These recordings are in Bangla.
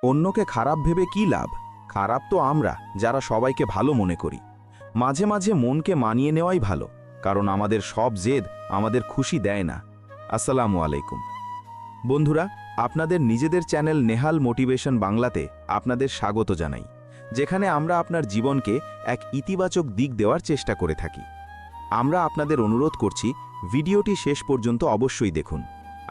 অন্যকে খারাপ ভেবে কি লাভ? খারাপ তো আমরা, যারা সবাইকে ভালো মনে করি। মাঝে মাঝে মনকে মানিয়ে নেওয়াই ভালো, কারণ আমাদের সব জেদ আমাদের খুশি দেয় না। আসসালামু আলাইকুম বন্ধুরা, আপনাদের নিজেদের চ্যানেল নেহাল মোটিভেশন বাংলাতে আপনাদের স্বাগত জানাই, যেখানে আমরা আপনার জীবনকে এক ইতিবাচক দিক দেওয়ার চেষ্টা করে থাকি। আমরা আপনাদের অনুরোধ করছি, ভিডিওটি শেষ পর্যন্ত অবশ্যই দেখুন।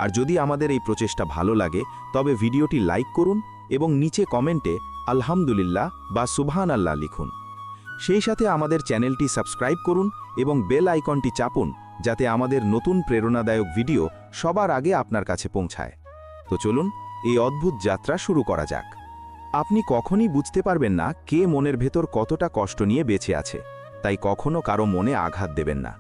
আর যদি আমাদের এই প্রচেষ্টা ভালো লাগে, তবে ভিডিওটি লাইক করুন এবং নিচে কমেন্টে আলহামদুলিল্লাহ বা সুবহানাল্লাহ লিখুন। সেই সাথে আমাদের চ্যানেলটি সাবস্ক্রাইব করুন এবং বেল আইকনটি চাপুন, যাতে আমাদের নতুন প্রেরণাদায়ক ভিডিও সবার আগে আপনার কাছে পৌঁছায়। তো চলুন এই অদ্ভুত যাত্রা শুরু করা যাক। আপনি কখনই বুঝতে পারবেন না কে মনের ভেতর কতটা কষ্ট নিয়ে বেঁচে আছে, তাই কখনো কারো মনে আঘাত দেবেন না।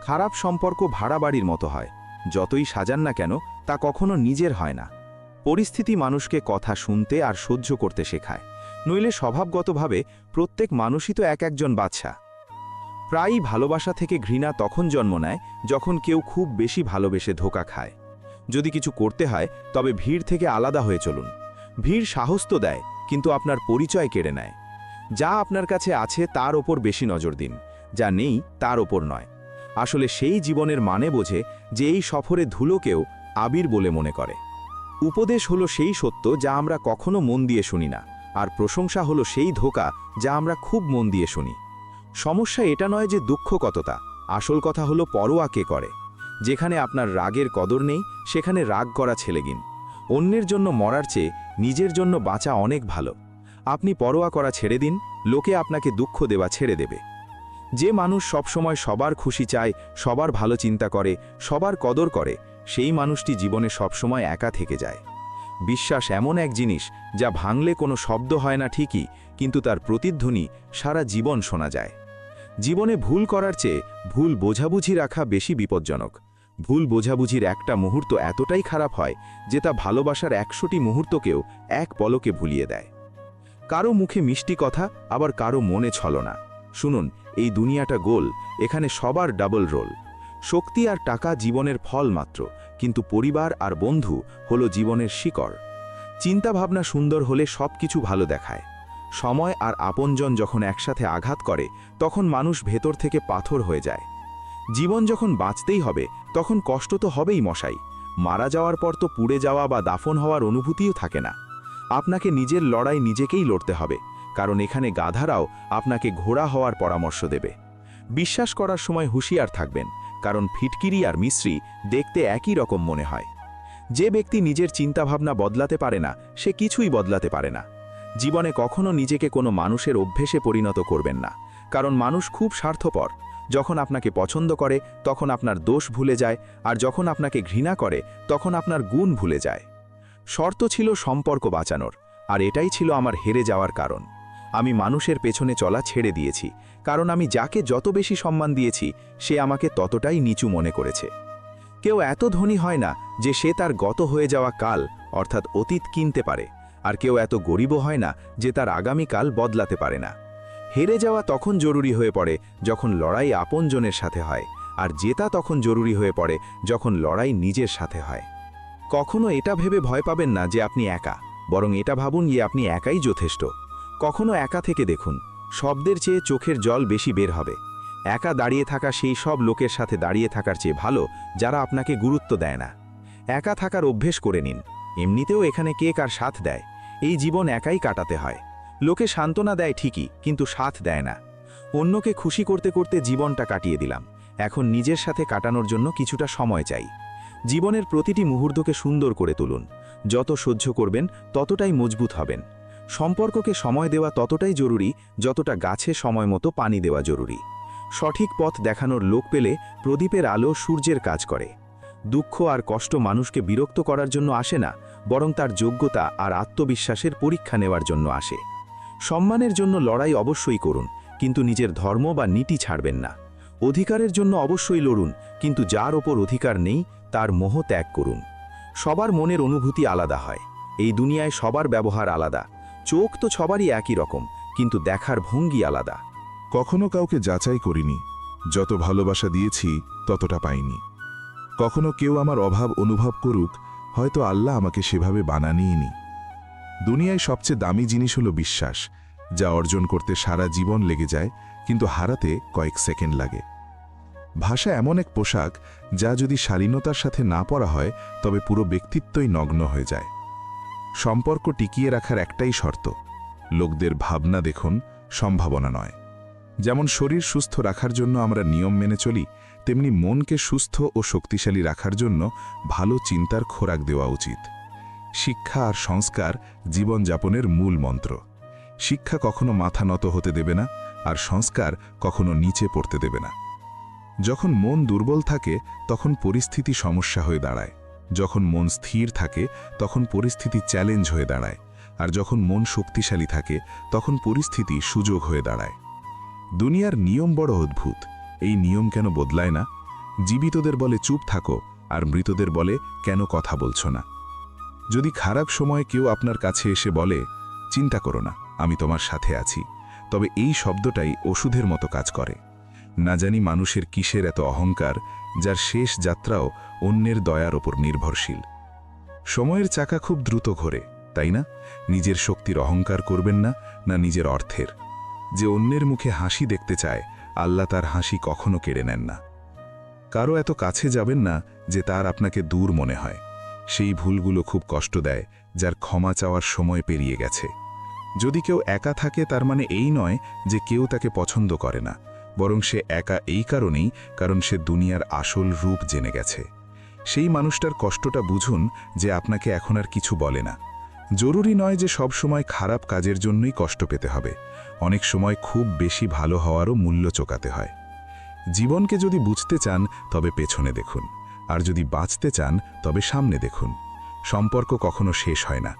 খারাপ সম্পর্ক ভাড়া বাড়ির মতো হয়, যতই সাজান না কেন তা কখনো নিজের হয় না। পরিস্থিতি মানুষকে কথা শুনতে আর সহ্য করতে শেখায়, নইলে স্বভাবগতভাবে প্রত্যেক মানুষই তো এক একজন বাদশা। প্রায়ই ভালোবাসা থেকে ঘৃণা তখন জন্ম নেয় যখন কেউ খুব বেশি ভালোবেসে ধোঁকা খায়। যদি কিছু করতে হয় তবে ভিড় থেকে আলাদা হয়ে চলুন। ভিড় সাহস তো দেয়, কিন্তু আপনার পরিচয় কেড়ে নেয়। যা আপনার কাছে আছে তার ওপর বেশি নজর দিন, যা নেই তার ওপর নয়। আসলে সেই জীবনের মানে বোঝে যে এই সফরে ধুলোকেও আবির বলে মনে করে। উপদেশ হলো সেই সত্য যা আমরা কখনো মন দিয়ে শুনি না, আর প্রশংসা হলো সেই ধোঁকা যা আমরা খুব মন দিয়ে শুনি। সমস্যা এটা নয় যে দুঃখ কতটা, আসল কথা হলো পরোয়া কে করে। যেখানে আপনার রাগের কদর নেই, সেখানে রাগ করা ছেলেগিন। অন্যের জন্য মরার চেয়ে নিজের জন্য বাঁচা অনেক ভালো। আপনি পরোয়া করা ছেড়ে দিন, লোকে আপনাকে দুঃখ দেওয়া ছেড়ে দেবে। যে মানুষ সবসময় সবার খুশি চায়, সবার ভালো চিন্তা করে, সবার কদর করে, সেই মানুষটি জীবনে সবসময় একা থেকে যায়। বিশ্বাস এমন এক জিনিস যা ভাঙলে কোনো শব্দ হয় না ঠিকই, কিন্তু তার প্রতিধ্বনি সারা জীবন শোনা যায়। জীবনে ভুল করার চেয়ে ভুল বোঝাবুঝি রাখা বেশি বিপজ্জনক। ভুল বোঝাবুঝির একটা মুহূর্ত এতটাই খারাপ হয় যে তা ভালোবাসার ১০০টি মুহূর্তকেও এক পলকে ভুলিয়ে দেয়। কারো মুখে মিষ্টি কথা, আবার কারো মনে ছলনা। শুনুন, এই দুনিয়াটা গোল, এখানে সবার ডাবল রোল। শক্তি আর টাকা জীবনের ফল মাত্র, কিন্তু পরিবার আর বন্ধু হলো জীবনের শিকড়। চিন্তাভাবনা সুন্দর হলে সব কিছু ভালো দেখায়। সময় আর আপনজন যখন একসাথে আঘাত করে, তখন মানুষ ভেতর থেকে পাথর হয়ে যায়। জীবন যখন বাঁচতেই হবে, তখন কষ্ট তো হবেই মশাই। মারা যাওয়ার পর তো পুড়ে যাওয়া বা দাফন হওয়ার অনুভূতিও থাকে না। আপনাকে নিজের লড়াই নিজেকেই লড়তে হবে, কারণ এখানে গাধারাও আপনাকে ঘোড়া হওয়ার পরামর্শ দেবে। বিশ্বাস করার সময় হুঁশিয়ার থাকবেন, কারণ ফিটকিরি আর মিশ্রি দেখতে একই রকম মনে হয়। যে ব্যক্তি নিজের চিন্তাভাবনা বদলাতে পারে না, সে কিছুই বদলাতে পারে না। জীবনে কখনো নিজেকে কোনো মানুষের অভ্যেসে পরিণত করবেন না, কারণ মানুষ খুব স্বার্থপর। যখন আপনাকে পছন্দ করে তখন আপনার দোষ ভুলে যায়, আর যখন আপনাকে ঘৃণা করে তখন আপনার গুণ ভুলে যায়। শর্ত ছিল সম্পর্ক বাঁচানোর, আর এটাই ছিল আমার হেরে যাওয়ার কারণ। আমি মানুষের পেছনে চলা ছেড়ে দিয়েছি, কারণ আমি যাকে যত বেশি সম্মান দিয়েছি সে আমাকে ততটাই নিচু মনে করেছে। কেউ এত ধনী হয় না যে সে তার গত হয়ে যাওয়া কাল অর্থাৎ অতীত কিনতে পারে, আর কেউ এত গরিবও হয় না যে তার আগামীকাল বদলাতে পারে না। হেরে যাওয়া তখন জরুরি হয়ে পড়ে যখন লড়াই আপনজনের সাথে হয়, আর জেতা তখন জরুরি হয়ে পড়ে যখন লড়াই নিজের সাথে হয়। কখনো এটা ভেবে ভয় পাবেন না যে আপনি একা, বরং এটা ভাবুন যে আপনি একাই যথেষ্ট। কখনো একা থেকে দেখুন, শব্দের চেয়ে চোখের জল বেশি বের হবে। একা দাঁড়িয়ে থাকা সেই সব লোকের সাথে দাঁড়িয়ে থাকার চেয়ে ভালো যারা আপনাকে গুরুত্ব দেয় না। একা থাকার অভ্যেস করে নিন। এমনিতেও এখানে কে কার সাথ দেয়? এই জীবন একাই কাটাতে হয়। লোকে সান্ত্বনা দেয় ঠিকই, কিন্তু সাথ দেয় না। অন্যকে খুশি করতে করতে জীবনটা কাটিয়ে দিলাম, এখন নিজের সাথে কাটানোর জন্য কিছুটা সময় চাই। জীবনের প্রতিটি মুহূর্তকে সুন্দর করে তুলুন। যত সহ্য করবেন ততটাই মজবুত হবেন। সম্পর্ককে সময় দেওয়া ততটাই জরুরি যতটা গাছে সময় মতো পানি দেওয়া জরুরি। সঠিক পথ দেখানোর লোক পেলে প্রদীপের আলো সূর্যের কাজ করে। দুঃখ আর কষ্ট মানুষকে বিরক্ত করার জন্য আসে না, বরং তার যোগ্যতা আর আত্মবিশ্বাসের পরীক্ষা নেওয়ার জন্য আসে। সম্মানের জন্য লড়াই অবশ্যই করুন, কিন্তু নিজের ধর্ম বা নীতি ছাড়বেন না। অধিকারের জন্য অবশ্যই লড়ুন, কিন্তু যার ওপর অধিকার নেই তার মোহ ত্যাগ করুন। সবার মনের অনুভূতি আলাদা হয়, এই দুনিয়ায় সবার ব্যবহার আলাদা। চোখ তো সবারই একই রকম, কিন্তু দেখার ভঙ্গি আলাদা। কখনো কাউকে যাচাই করিনি, যত ভালোবাসা দিয়েছি ততটা পাইনি। কখনো কেউ আমার অভাব অনুভব করুক, হয়তো আল্লাহ আমাকে সেভাবে বানানিইনি। দুনিয়ায় সবচেয়ে দামি জিনিস হলো বিশ্বাস, যা অর্জন করতে সারা জীবন লেগে যায় কিন্তু হারাতে কয়েক সেকেন্ড লাগে। ভাষা এমন এক পোশাক যা যদি শালীনতার সাথে না পরা হয় তবে পুরো ব্যক্তিত্বই নগ্ন হয়ে যায়। সম্পর্ক টিকিয়ে রাখার একটাই শর্ত, লোকদের ভাবনা দেখুন, সম্ভাবনা নয়। যেমন শরীর সুস্থ রাখার জন্য আমরা নিয়ম মেনে চলি, তেমনি মনকে সুস্থ ও শক্তিশালী রাখার জন্য ভালো চিন্তার খোরাক দেওয়া উচিত। শিক্ষা আর সংস্কার জীবনযাপনের মূল মন্ত্র। শিক্ষা কখনো মাথা নত হতে দেবে না, আর সংস্কার কখনো নিচে পড়তে দেবে না। যখন মন দুর্বল থাকে তখন পরিস্থিতি সমস্যা হয়ে দাঁড়ায়, যখন মন স্থির থাকে তখন পরিস্থিতি চ্যালেঞ্জ হয়ে দাঁড়ায়, আর যখন মন শক্তিশালী থাকে তখন পরিস্থিতি সুযোগ হয়ে দাঁড়ায়। দুনিয়ার নিয়ম বড় অদ্ভুত, এই নিয়ম কেন বদলায় না? জীবিতদের বলে চুপ থাকো, আর মৃতদের বলে কেন কথা বলছো না? যদি খারাপ সময়ে কেউ আপনার কাছে এসে বলে চিন্তা করো না, আমি তোমার সাথে আছি, তবে এই শব্দটাই ওষুধের মতো কাজ করে। না জানি মানুষের কিসের এত অহংকার, যার শেষ যাত্রাও অন্যের দয়ার ওপর নির্ভরশীল। সময়ের চাকা খুব দ্রুত ঘোরে, তাই না? নিজের শক্তির অহংকার করবেন না, না নিজের অর্থের। যে অন্যের মুখে হাসি দেখতে চায়, আল্লাহ তার হাসি কখনো কেড়ে নেন না। কারো এত কাছে যাবেন না যে তার আপনাকে দূর মনে হয়। সেই ভুলগুলো খুব কষ্ট দেয়, যার ক্ষমা চাওয়ার সময় পেরিয়ে গেছে। যদি কেউ একা থাকে তার মানে এই নয় যে কেউ তাকে পছন্দ করে না, বরং সে একা এই কারণেই কারণ সে দুনিয়ার আসল রূপ জেনে গেছে। সেই মানুষটার কষ্টটা বুঝুন যে আপনাকে এখন আর কিছু বলে না। জরুরি নয় যে সব সময় খারাপ কাজের জন্যই কষ্ট পেতে হবে, অনেক সময় খুব বেশি ভালো হওয়ারও মূল্য চোকাতে হয়। জীবনকে যদি বুঝতে চান তবে পেছনে দেখুন, আর যদি বাঁচতে চান তবে সামনে দেখুন। সম্পর্ক কখনো শেষ হয় না,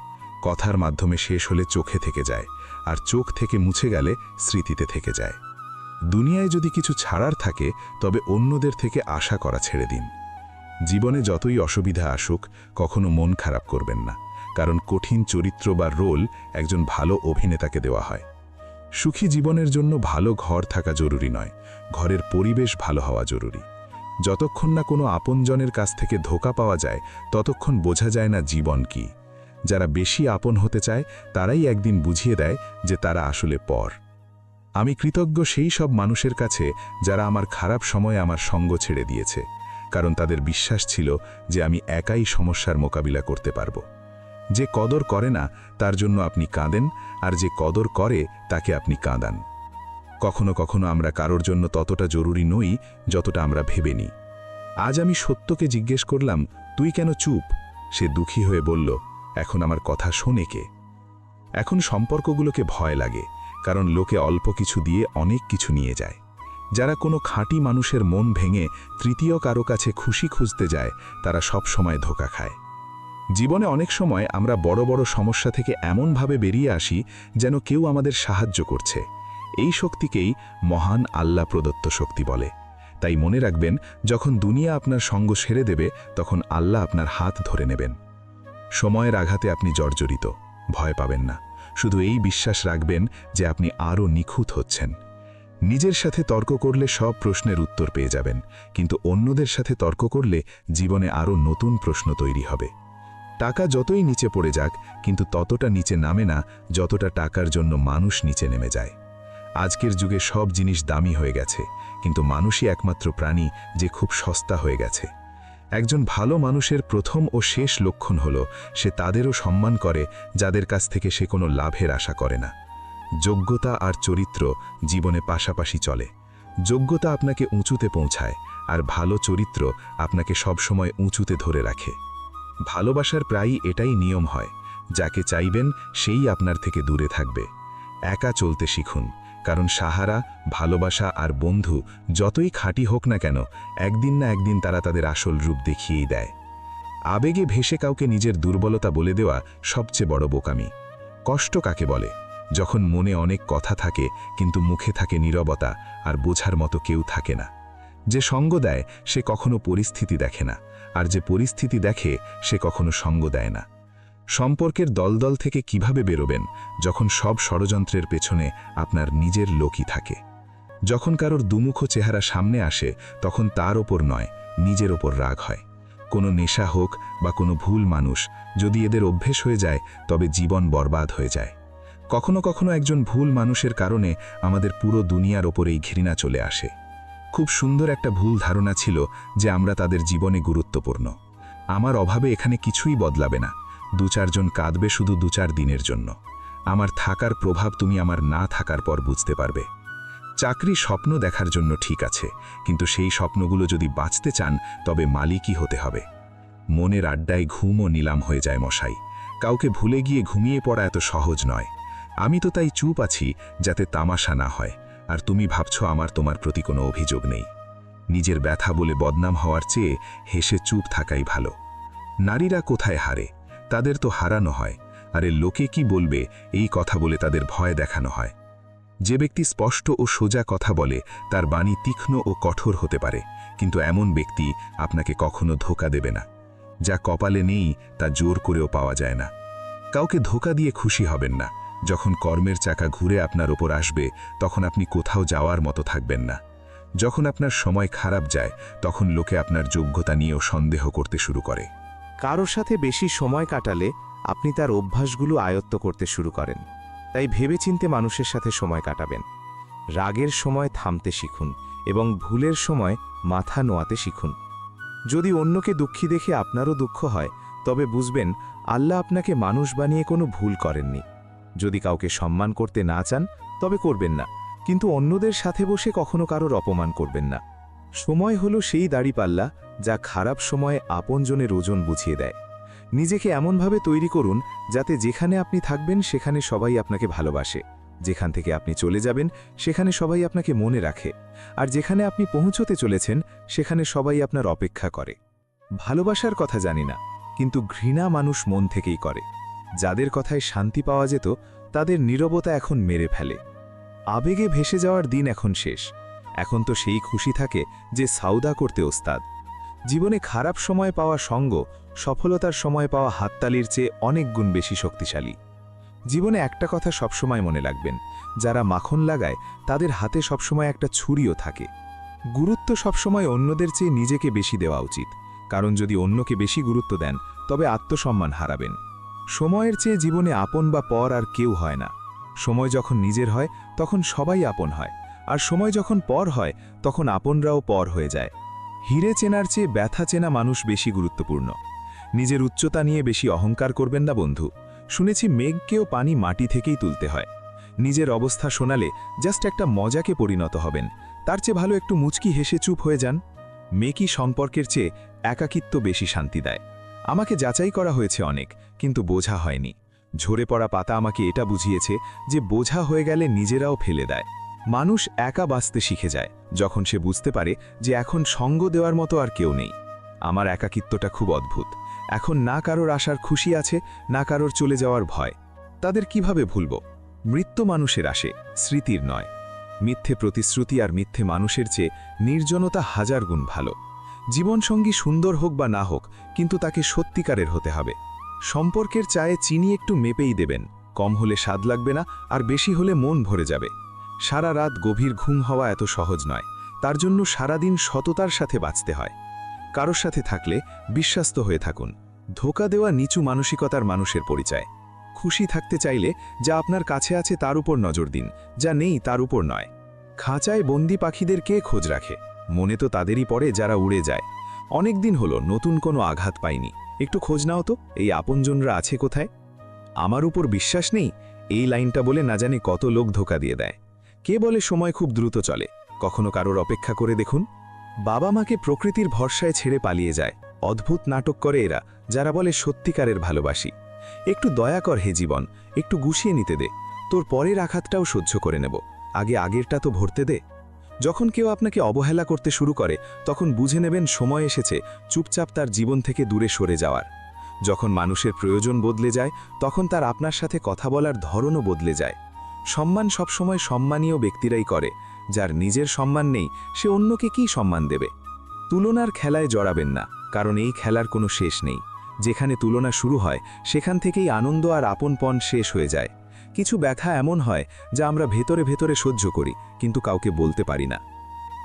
কথার মাধ্যমে শেষ হলে চোখে থেকে যায়, আর চোখ থেকে মুছে গেলে স্মৃতিতে থেকে যায়। দুনিয়ায় যদি কিছু ছাড়ার থাকে তবে অন্যদের থেকে আশা করা ছেড়ে দিন। জীবনে যতই অসুবিধা আসুক কখনো মন খারাপ করবেন না, কারণ কঠিন চরিত্র বা রোল একজন ভালো অভিনেতাকে দেওয়া হয়। সুখী জীবনের জন্য ভালো ঘর থাকা জরুরি নয়, ঘরের পরিবেশ ভালো হওয়া জরুরি। যতক্ষণ না কোনো আপনজনের কাছ থেকে ধোঁকা পাওয়া যায় ততক্ষণ বোঝা যায় না জীবন কি। যারা বেশি আপন হতে চায় তারাই একদিন বুঝিয়ে দেয় যে তারা আসলে পর। আমি কৃতজ্ঞ সেই সব মানুষের কাছে যারা আমার খারাপ সময়ে আমার সঙ্গ ছেড়ে দিয়েছে, কারণ তাদের বিশ্বাস ছিল যে আমি একাই সমস্যার মোকাবিলা করতে পারব। যে কদর করে না তার জন্য আপনি কাঁদেন, আর যে কদর করে তাকে আপনি কাঁদান। কখনো কখনো আমরা কারোর জন্য ততটা জরুরি নই যতটা আমরা ভেবে নিই। আজ আমি সত্যকে জিজ্ঞেস করলাম, তুই কেন চুপ? সে দুঃখী হয়ে বলল, এখন আমার কথা শোনে কে? এখন সম্পর্কগুলোকে ভয় লাগে, কারণ লোকে অল্প কিছু দিয়ে অনেক কিছু নিয়ে যায়। যারা কোনো খাঁটি মানুষের মন ভেঙে তৃতীয় কারো কাছে খুশি খুঁজতে যায় তারা সব সময় ধোঁকা খায়। জীবনে অনেক সময় আমরা বড় বড় সমস্যা থেকে এমনভাবে বেরিয়ে আসি যেন কেউ আমাদের সাহায্য করছে। এই শক্তিকেই মহান আল্লাহ প্রদত্ত শক্তি বলে। তাই মনে রাখবেন, যখন দুনিয়া আপনার সঙ্গ ছেড়ে দেবে তখন আল্লাহ আপনার হাত ধরে নেবেন। সময়ের আঘাতে আপনি জর্জরিত, ভয় পাবেন না, শুধু এই বিশ্বাস রাখবেন যে আপনি আরও নিখুঁত হচ্ছেন। নিজের সাথে তর্ক করলে সব প্রশ্নের উত্তর পেয়ে যাবেন, কিন্তু অন্যদের সাথে তর্ক করলে জীবনে আরও নতুন প্রশ্ন তৈরি হবে। টাকা যতই নিচে পড়ে যাক কিন্তু ততটা নিচে নামে না যতটা টাকার জন্য মানুষ নিচে নেমে যায়। আজকের যুগে সব জিনিস দামি হয়ে গেছে, কিন্তু মানুষই একমাত্র প্রাণী যে খুব সস্তা হয়ে গেছে। একজন ভালো মানুষের প্রথম ও শেষ লক্ষণ হল সে তাদেরও সম্মান করে যাদের কাছ থেকে সে কোনো লাভের আশা করে না। যোগ্যতা আর চরিত্র জীবনে পাশাপাশি চলে। যোগ্যতা আপনাকে উঁচুতে পৌঁছায়, আর ভালো চরিত্র আপনাকে সবসময় উঁচুতে ধরে রাখে। ভালোবাসার প্রায়ই এটাই নিয়ম হয়, যাকে চাইবেন সেই আপনার থেকে দূরে থাকবে। একা চলতে শিখুন, কারণ সাহারা, ভালোবাসা আর বন্ধু যতই খাঁটি হোক না কেন একদিন না একদিন তারা তাদের আসল রূপ দেখিয়েই দেয়। আবেগে ভেসে কাউকে নিজের দুর্বলতা বলে দেওয়া সবচেয়ে বড় বোকামি। কষ্ট কাকে বলে? যখন মনে অনেক কথা থাকে কিন্তু মুখে থাকে নীরবতা আর বোঝার মতো কেউ থাকে না। যে সঙ্গ দেয় সে কখনো পরিস্থিতি দেখে না, আর যে পরিস্থিতি দেখে সে কখনো সঙ্গ দেয় না। সম্পর্কের দলদল থেকে কিভাবে বেরোবেন? যখন সব ষড়যন্ত্রের পেছনে আপনার নিজের লোকই থাকে। যখন কারোর দুমুখো চেহারা সামনে আসে তখন তার ওপর নয়, নিজের ওপর রাগ হয়। কোনো নেশা হোক বা কোনো ভুল মানুষ, যদি এদের অভ্যেস হয়ে যায় তবে জীবন বরবাদ হয়ে যায়। কখনো কখনো একজন ভুল মানুষের কারণে আমাদের পুরো দুনিয়ার ওপরেই ঘৃণা চলে আসে। খুব সুন্দর একটা ভুল ধারণা ছিল যে আমরা তাদের জীবনে গুরুত্বপূর্ণ। আমার অভাবে এখানে কিছুই বদলাবে না, 2-4 জন কাঁদবে শুধু 2-4 দিনের জন্য। আমার থাকার প্রভাব তুমি আমার না থাকার পর বুঝতে পারবে। চাকরি স্বপ্ন দেখার জন্য ঠিক আছে, কিন্তু সেই স্বপ্নগুলো যদি বাঁচতে চান তবে মালিকই হতে হবে। মনের আড্ডায় ঘুমও নিলাম হয়ে যায় মশাই। কাউকে ভুলে গিয়ে ঘুমিয়ে পড়া এত সহজ নয়। আমি তো তাই চুপ আছি যাতে তামাশা না হয়, আর তুমি ভাবছো আমার তোমার প্রতি কোনো অভিযোগ নেই। নিজের ব্যথা বলে বদনাম হওয়ার চেয়ে হেসে চুপ থাকাই ভালো। নারীরা কোথায় হারে? তাদের তো হারানো হয়, আরে লোকে কি বলবে এই কথা বলে তাদের ভয় দেখানো হয়। যে ব্যক্তি স্পষ্ট ও সোজা কথা বলে তার বাণী তীক্ষ্ণ ও কঠোর হতে পারে, কিন্তু এমন ব্যক্তি আপনাকে কখনো ধোঁকা দেবে না। যা কপালে নেই তা জোর করেও পাওয়া যায় না। কাউকে ধোঁকা দিয়ে খুশি হবেন না। যখন কর্মের চাকা ঘুরে আপনার ওপর আসবে তখন আপনি কোথাও যাওয়ার মতো থাকবেন না। যখন আপনার সময় খারাপ যায় তখন লোকে আপনার যোগ্যতা নিয়েও সন্দেহ করতে শুরু করে। কারোর সাথে বেশি সময় কাটালে আপনি তার অভ্যাসগুলো আয়ত্ত করতে শুরু করেন। তাই ভেবেচিন্তে মানুষের সাথে সময় কাটাবেন। রাগের সময় থামতে শিখুন এবং ভুলের সময় মাথা নোয়াতে শিখুন। যদি অন্যকে দুঃখী দেখে আপনারও দুঃখ হয় তবে বুঝবেন আল্লাহ আপনাকে মানুষ বানিয়ে কোনো ভুল করেননি। যদি কাউকে সম্মান করতে না চান তবে করবেন না, কিন্তু অন্যদের সাথে বসে কখনো কারোর অপমান করবেন না। সময় হলো সেই দাড়িপাল্লা যা খারাপ সময়ে আপনজনের ওজন বুঝিয়ে দেয়। নিজেকে এমনভাবে তৈরি করুন যাতে যেখানে আপনি থাকবেন সেখানে সবাই আপনাকে ভালোবাসে, যেখান থেকে আপনি চলে যাবেন সেখানে সবাই আপনাকে মনে রাখে, আর যেখানে আপনি পৌঁছতে চলেছেন সেখানে সবাই আপনার অপেক্ষা করে। ভালোবাসার কথা জানি না, কিন্তু ঘৃণা মানুষ মন থেকেই করে। যাদের কথায় শান্তি পাওয়া যেত তাদের নীরবতা এখন মেরে ফেলে। আবেগে ভেসে যাওয়ার দিন এখন শেষ। এখন তো সেই খুশি থাকে যে সাউদা করতে ওস্তাদ। জীবনে খারাপ সময় পাওয়া সঙ্গ সফলতার সময় পাওয়া হাততালির চেয়ে অনেক গুণ বেশি শক্তিশালী। জীবনে একটা কথা সবসময় মনে রাখবেন, যারা মাখন লাগায় তাদের হাতে সবসময় একটা ছুরিও থাকে। গুরুত্ব সবসময় অন্যদের চেয়ে নিজেকে বেশি দেওয়া উচিত, কারণ যদি অন্যকে বেশি গুরুত্ব দেন তবে আত্মসম্মান হারাবেন। সময়ের চেয়ে জীবনে আপন বা পর আর কেউ হয় না। সময় যখন নিজের হয় তখন সবাই আপন হয়, আর সময় যখন পর হয় তখন আপনরাও পর হয়ে যায়। হিরে চেনার চেয়ে ব্যথা চেনা মানুষ বেশি গুরুত্বপূর্ণ। নিজের উচ্চতা নিয়ে বেশি অহংকার করবেন না বন্ধু। শুনেছি মেঘকেও পানি মাটি থেকেই তুলতে হয়। নিজের অবস্থা শোনালে জাস্ট একটা মজাকে পরিণত হবেন, তার চেয়ে ভালো একটু মুচকি হেসে চুপ হয়ে যান। মেকি সম্পর্কের চেয়ে একাকিত্ব বেশি শান্তি দেয়। আমাকে যাচাই করা হয়েছে অনেক, কিন্তু বোঝা হয়নি। ঝরে পড়া পাতা আমাকে এটা বুঝিয়েছে যে বোঝা হয়ে গেলে নিজেরাও ফেলে দেয়। মানুষ একা বাঁচতে শিখে যায় যখন সে বুঝতে পারে যে এখন সঙ্গ দেওয়ার মতো আর কেউ নেই। আমার একাকিত্বটা খুব অদ্ভুত। এখন না কারোর আসার খুশি আছে, না কারোর চলে যাওয়ার ভয়। তাদের কিভাবে ভুলব? মৃত্যু মানুষের আসে, স্মৃতির নয়। মিথ্যে প্রতিশ্রুতি আর মিথ্যে মানুষের চেয়ে নির্জনতা হাজার গুণ ভালো। জীবনসঙ্গী সুন্দর হোক বা না হোক, কিন্তু তাকে সত্যিকারের হতে হবে। সম্পর্কের চায়ে চিনি একটু মেপেই দেবেন, কম হলে স্বাদ লাগবে না, আর বেশি হলে মন ভরে যাবে। সারা রাত গভীর ঘুম হওয়া এত সহজ নয়, তার জন্য সারাদিন সততার সাথে বাঁচতে হয়। কারোর সাথে থাকলে বিশ্বাস্ত হয়ে থাকুন। ধোঁকা দেওয়া নিচু মানসিকতার মানুষের পরিচয়। খুশি থাকতে চাইলে যা আপনার কাছে আছে তার উপর নজর দিন, যা নেই তার উপর নয়। খাঁচায় বন্দি পাখিদের কে খোঁজ রাখে? মনে তো তাদেরই পড়ে যারা উড়ে যায়। অনেক দিন হলো নতুন কোনো আঘাত পাইনি, একটু খোঁজ নাও তো এই আপনজনরা আছে কোথায়। আমার উপর বিশ্বাস নেই, এই লাইনটা বলে না জানি কত লোক ধোঁকা দিয়ে দেয়। কে বলে সময় খুব দ্রুত চলে? কখনো কারোর অপেক্ষা করে দেখুন। বাবা মাকে প্রকৃতির ভরসায় ছেড়ে পালিয়ে যায়। অদ্ভুত নাটক করে এরা, যারা বলে সত্যিকারের ভালোবাসি। একটু দয়া কর হে জীবন, একটু গুছিয়ে নিতে দে। তোর পরের আঘাতটাও সহ্য করে নেব, আগে আগেরটা তো ভরতে দে। যখন কেউ আপনাকে অবহেলা করতে শুরু করে তখন বুঝে নেবেন সময় এসেছে চুপচাপ তার জীবন থেকে দূরে সরে যাওয়ার। যখন মানুষের প্রয়োজন বদলে যায় তখন তার আপনার সাথে কথা বলার ধরনও বদলে যায়। সম্মান সবসময় সম্মানীয় ব্যক্তিরাই করে। যার নিজের সম্মান নেই সে অন্যকে কি সম্মান দেবে? তুলনার খেলায় জড়াবেন না, কারণ এই খেলার কোনো শেষ নেই। যেখানে তুলনা শুরু হয় সেখান থেকেই আনন্দ আর আপনপন শেষ হয়ে যায়। কিছু ব্যথা এমন হয় যা আমরা ভেতরে ভেতরে সহ্য করি, কিন্তু কাউকে বলতে পারি না।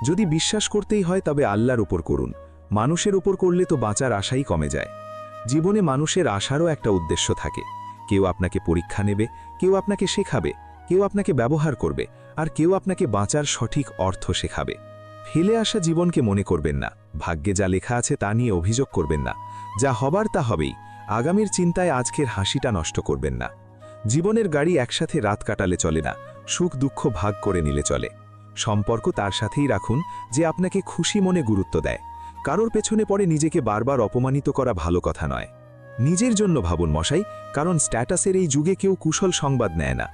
যদি বিশ্বাস করতেই হয় তবে আল্লাহর উপর করুন। মানুষের উপর করলে তো বাঁচার আশাই কমে যায়। জীবনে মানুষের আশারও একটা উদ্দেশ্য থাকে। কেউ আপনাকে পরীক্ষা নেবে, কেউ আপনাকে শেখাবে, কেউ আপনাকে ব্যবহার করবে, আর কেউ আপনাকে বাঁচার সঠিক অর্থ শেখাবে। ফেলে আসা জীবনকে মনে করবেন না, ভাগ্যে যা লেখা আছে তা নিয়ে অভিযোগ করবেন না। যা হবার তা হবেই। আগামীর চিন্তায় আজকের হাসিটা নষ্ট করবেন না। জীবনের গাড়ি একসাথে রাত কাটালে চলে না, সুখ দুঃখ ভাগ করে নিলে চলে। সম্পর্ক তার সাথেই রাখুন যে আপনাকে খুশি মনে গুরুত্ব দেয়। কারোর পেছনে পড়ে নিজেকে বারবার অপমানিত করা ভালো কথা নয়। নিজের জন্য ভাবুন মশাই, কারণ স্ট্যাটাসের এই যুগে কেউ কুশল সংবাদ নেয় না।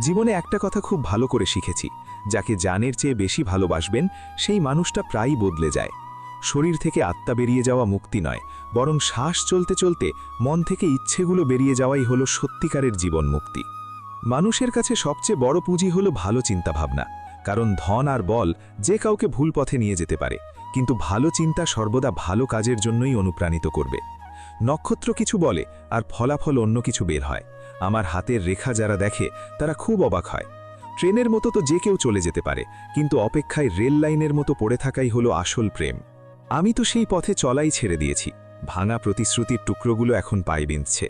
জীবনে একটা কথা খুব ভালো করে শিখেছি, যাকে জানের চেয়ে বেশি ভালোবাসবেন সেই মানুষটা প্রায়ই বদলে যায়। শরীর থেকে আত্মা বেরিয়ে যাওয়া মুক্তি নয়, বরং শ্বাস চলতে চলতে মন থেকে ইচ্ছেগুলো বেরিয়ে যাওয়াই হলো সত্যিকারের জীবন মুক্তি। মানুষের কাছে সবচেয়ে বড় পুঁজি হলো ভালো চিন্তাভাবনা, কারণ ধন আর বল যে কাউকে ভুল পথে নিয়ে যেতে পারে, কিন্তু ভালো চিন্তা সর্বদা ভালো কাজের জন্যই অনুপ্রাণিত করবে। নক্ষত্র কিছু বলে আর ফলাফল অন্য কিছু বের হয়। আমার হাতের রেখা যারা দেখে তারা খুব অবাক হয়। ট্রেনের মতো তো যে কেউ চলে যেতে পারে, কিন্তু অপেক্ষায় রেল লাইনের মতো পড়ে থাকাই হলো আসল প্রেম। আমি তো সেই পথে চলাই ছেড়ে দিয়েছি। ভাঙা প্রতিশ্রুতির টুকরোগুলো এখন পায়ে বিঁধছে।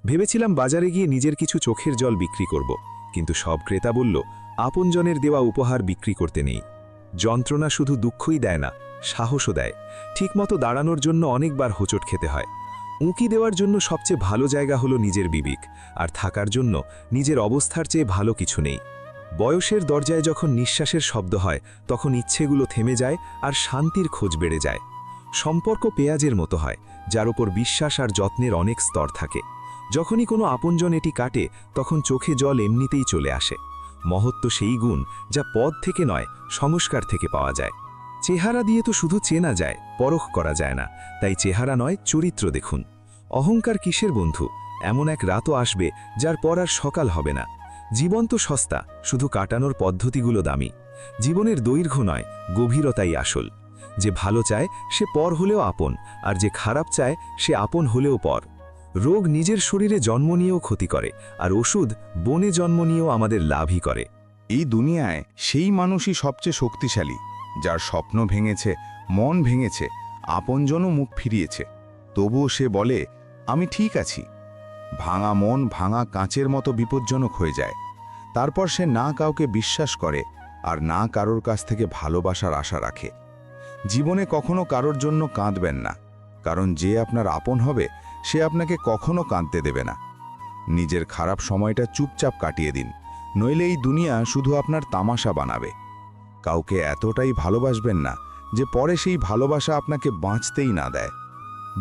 ভেবেছিলাম বাজারে গিয়ে নিজের কিছু চোখের জল বিক্রি করব, কিন্তু সব ক্রেতা বলল আপনজনের দেওয়া উপহার বিক্রি করতে নেই। যন্ত্রণা শুধু দুঃখই দেয় না, সাহসও দেয়। ঠিকমতো দাঁড়ানোর জন্য অনেকবার হোঁচট খেতে হয়। উঁকি দেওয়ার জন্য সবচেয়ে ভালো জায়গা হলো নিজের বিবেক, আর থাকার জন্য নিজের অবস্থার চেয়ে ভালো কিছু নেই। বয়সের দরজায় যখন নিঃশ্বাসের শব্দ হয়, তখন ইচ্ছেগুলো থেমে যায় আর শান্তির খোঁজ বেড়ে যায়। সম্পর্ক পেঁয়াজের মতো হয়, যার উপর বিশ্বাস আর যত্নের অনেক স্তর থাকে। যখনই কোনো আপনজন এটি কাটে, তখন চোখে জল এমনিতেই চলে আসে। মহত্ব সেই গুণ যা পদ থেকে নয়, সংস্কার থেকে পাওয়া যায়। চেহারা দিয়ে তো শুধু চেনা যায়, পরখ করা যায় না। তাই চেহারা নয়, চরিত্র দেখুন। অহংকার কিসের বন্ধু? এমন এক রাতও আসবে যার পর আর সকাল হবে না। জীবন তো সস্তা, শুধু কাটানোর পদ্ধতিগুলো দামি। জীবনের দৈর্ঘ্য নয়, গভীরতাই আসল। যে ভালো চায় সে পর হলেও আপন, আর যে খারাপ চায় সে আপন হলেও পর। রোগ নিজের শরীরে জন্ম নিয়েও ক্ষতি করে, আর ওষুধ বনে জন্ম নিয়েও আমাদের লাভই করে। এই দুনিয়ায় সেই মানুষই সবচেয়ে শক্তিশালী, যার স্বপ্ন ভেঙেছে, মন ভেঙেছে, আপনজনও মুখ ফিরিয়েছে, তবুও সে বলে আমি ঠিক আছি। ভাঙা মন ভাঙা কাঁচের মতো বিপজ্জনক হয়ে যায়। তারপর সে না কাউকে বিশ্বাস করে আর না কারোর কাছ থেকে ভালোবাসার আশা রাখে। জীবনে কখনো কারোর জন্য কাঁদবেন না, কারণ যে আপনার আপন হবে সে আপনাকে কখনো কাঁদতে দেবে না। নিজের খারাপ সময়টা চুপচাপ কাটিয়ে দিন, নইলে এই দুনিয়া শুধু আপনার তামাশা বানাবে। কাউকে এতটাই ভালোবাসবেন না যে পরে সেই ভালোবাসা আপনাকে বাঁচতেই না দেয়।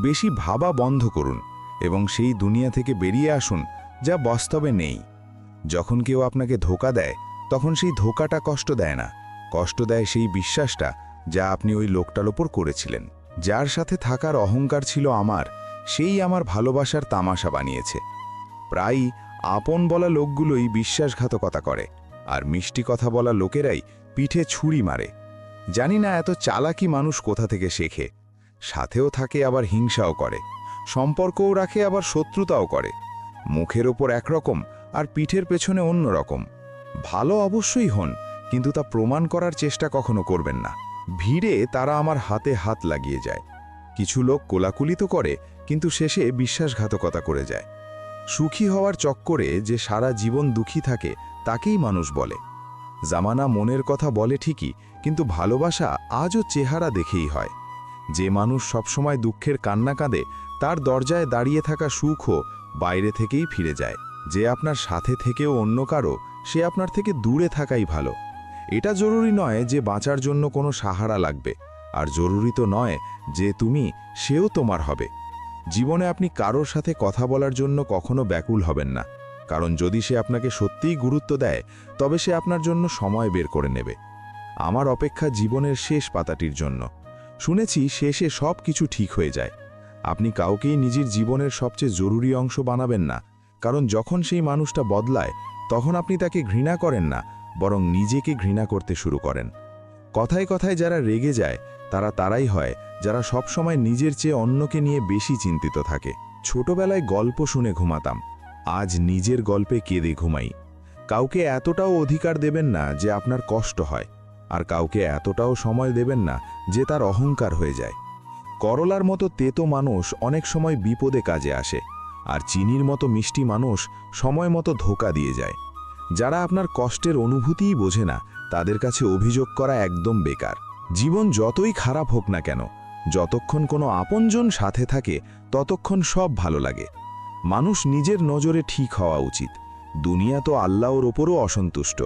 বেশি ভাবা বন্ধ করুন এবং সেই দুনিয়া থেকে বেরিয়ে আসুন যা বাস্তবে নেই। যখন কেউ আপনাকে ধোঁকা দেয়, তখন সেই ধোঁকাটা কষ্ট দেয় না, কষ্ট দেয় সেই বিশ্বাসটা যা আপনি ওই লোকটার ওপর করেছিলেন। যার সাথে থাকার অহংকার ছিল আমার, সেই আমার ভালোবাসার তামাশা বানিয়েছে। প্রায়ই আপন বলা লোকগুলোই বিশ্বাসঘাতকতা করে, আর মিষ্টি কথা বলা লোকেরাই পিঠে ছুরি মারে। জানি না এত চালাকি মানুষ কোথা থেকে শেখে। সাথেও থাকে আবার হিংসাও করে, সম্পর্কও রাখে আবার শত্রুতাও করে। মুখের ওপর একরকম আর পিঠের পেছনে অন্য রকম। ভালো অবশ্যই হন, কিন্তু তা প্রমাণ করার চেষ্টা কখনো করবেন না। ভিড়ে তারা আমার হাতে হাত লাগিয়ে যায়। কিছু লোক কোলাকুলি তো করে, কিন্তু শেষে বিশ্বাসঘাতকতা করে যায়। সুখী হওয়ার চক্করে যে সারা জীবন দুঃখী থাকে তাকেই মানুষ বলে। জামানা মনের কথা বলে ঠিকই, কিন্তু ভালোবাসা আজও চেহারা দেখেই হয়। যে মানুষ সবসময় দুঃখের কান্না কাঁদে, তার দরজায় দাঁড়িয়ে থাকা সুখও বাইরে থেকেই ফিরে যায়। যে আপনার সাথে থেকেও অন্য কারো, সে আপনার থেকে দূরে থাকাই ভালো। এটা জরুরি নয় যে বাঁচার জন্য কোনো সাহারা লাগবে, আর জরুরি তো নয় যে তুমি সেও তোমার হবে। জীবনে আপনি কারোর সাথে কথা বলার জন্য কখনো ব্যাকুল হবেন না, কারণ যদি সে আপনাকে সত্যিই গুরুত্ব দেয়, তবে সে আপনার জন্য সময় বের করে নেবে। আমার অপেক্ষা জীবনের শেষ পাতাটির জন্য। শুনেছি শেষে সব কিছু ঠিক হয়ে যায়। আপনি কাউকেই নিজের জীবনের সবচেয়ে জরুরি অংশ বানাবেন না, কারণ যখন সেই মানুষটা বদলায়, তখন আপনি তাকে ঘৃণা করেন না, বরং নিজেকে ঘৃণা করতে শুরু করেন। কথায় কথায় যারা রেগে যায়, তারাই হয় যারা সবসময় নিজের চেয়ে অন্যকে নিয়ে বেশি চিন্তিত থাকে। ছোটবেলায় গল্প শুনে ঘুমাতাম, আজ নিজের গল্পে কেঁদে ঘুমাই। কাউকে এতটাও অধিকার দেবেন না যে আপনার কষ্ট হয়, আর কাউকে এতটাও সময় দেবেন না যে তার অহংকার হয়ে যায়। করলার মতো তেতো মানুষ অনেক সময় বিপদে কাজে আসে, আর চিনির মতো মিষ্টি মানুষ সময় মতো ধোঁকা দিয়ে যায়। যারা আপনার কষ্টের অনুভূতিই বোঝে না, তাদের কাছে অভিযোগ করা একদম বেকার। জীবন যতই খারাপ হোক না কেন, যতক্ষণ কোনো আপনজন সাথে থাকে ততক্ষণ সব ভালো লাগে। মানুষ নিজের নজরে ঠিক হওয়া উচিত। দুনিয়া তো আল্লাহর ওপরও অসন্তুষ্ট।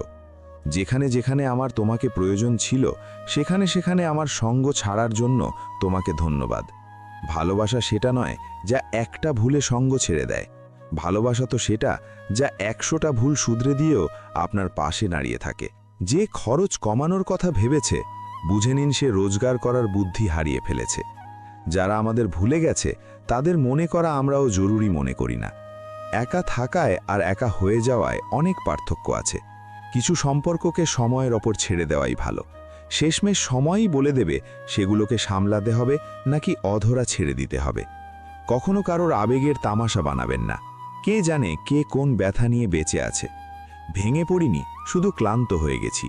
যেখানে যেখানে আমার তোমাকে প্রয়োজন ছিল, সেখানে সেখানে আমার সঙ্গ ছাড়ার জন্য তোমাকে ধন্যবাদ। ভালোবাসা সেটা নয় যা একটা ভুলে সঙ্গ ছেড়ে দেয়। ভালোবাসা তো সেটা যা 100টা ভুল শুধরে দিয়েও আপনার পাশে দাঁড়িয়ে থাকে। যে খরচ কমানোর কথা ভেবেছে, বুঝে নিন সে রোজগার করার বুদ্ধি হারিয়ে ফেলেছে। যারা আমাদের ভুলে গেছে, তাদের মনে করা আমরাও জরুরি মনে করি না। একা থাকায় আর একা হয়ে যাওয়ায় অনেক পার্থক্য আছে। কিছু সম্পর্ককে সময়ের ওপর ছেড়ে দেওয়াই ভালো। শেষমেশ সময়ই বলে দেবে সেগুলোকে সামলাতে হবে নাকি অধরা ছেড়ে দিতে হবে। কখনো কারোর আবেগের তামাশা বানাবেন না। কে জানে কে কোন ব্যথা নিয়ে বেঁচে আছে। ভেঙে পড়িনি, শুধু ক্লান্ত হয়ে গেছি।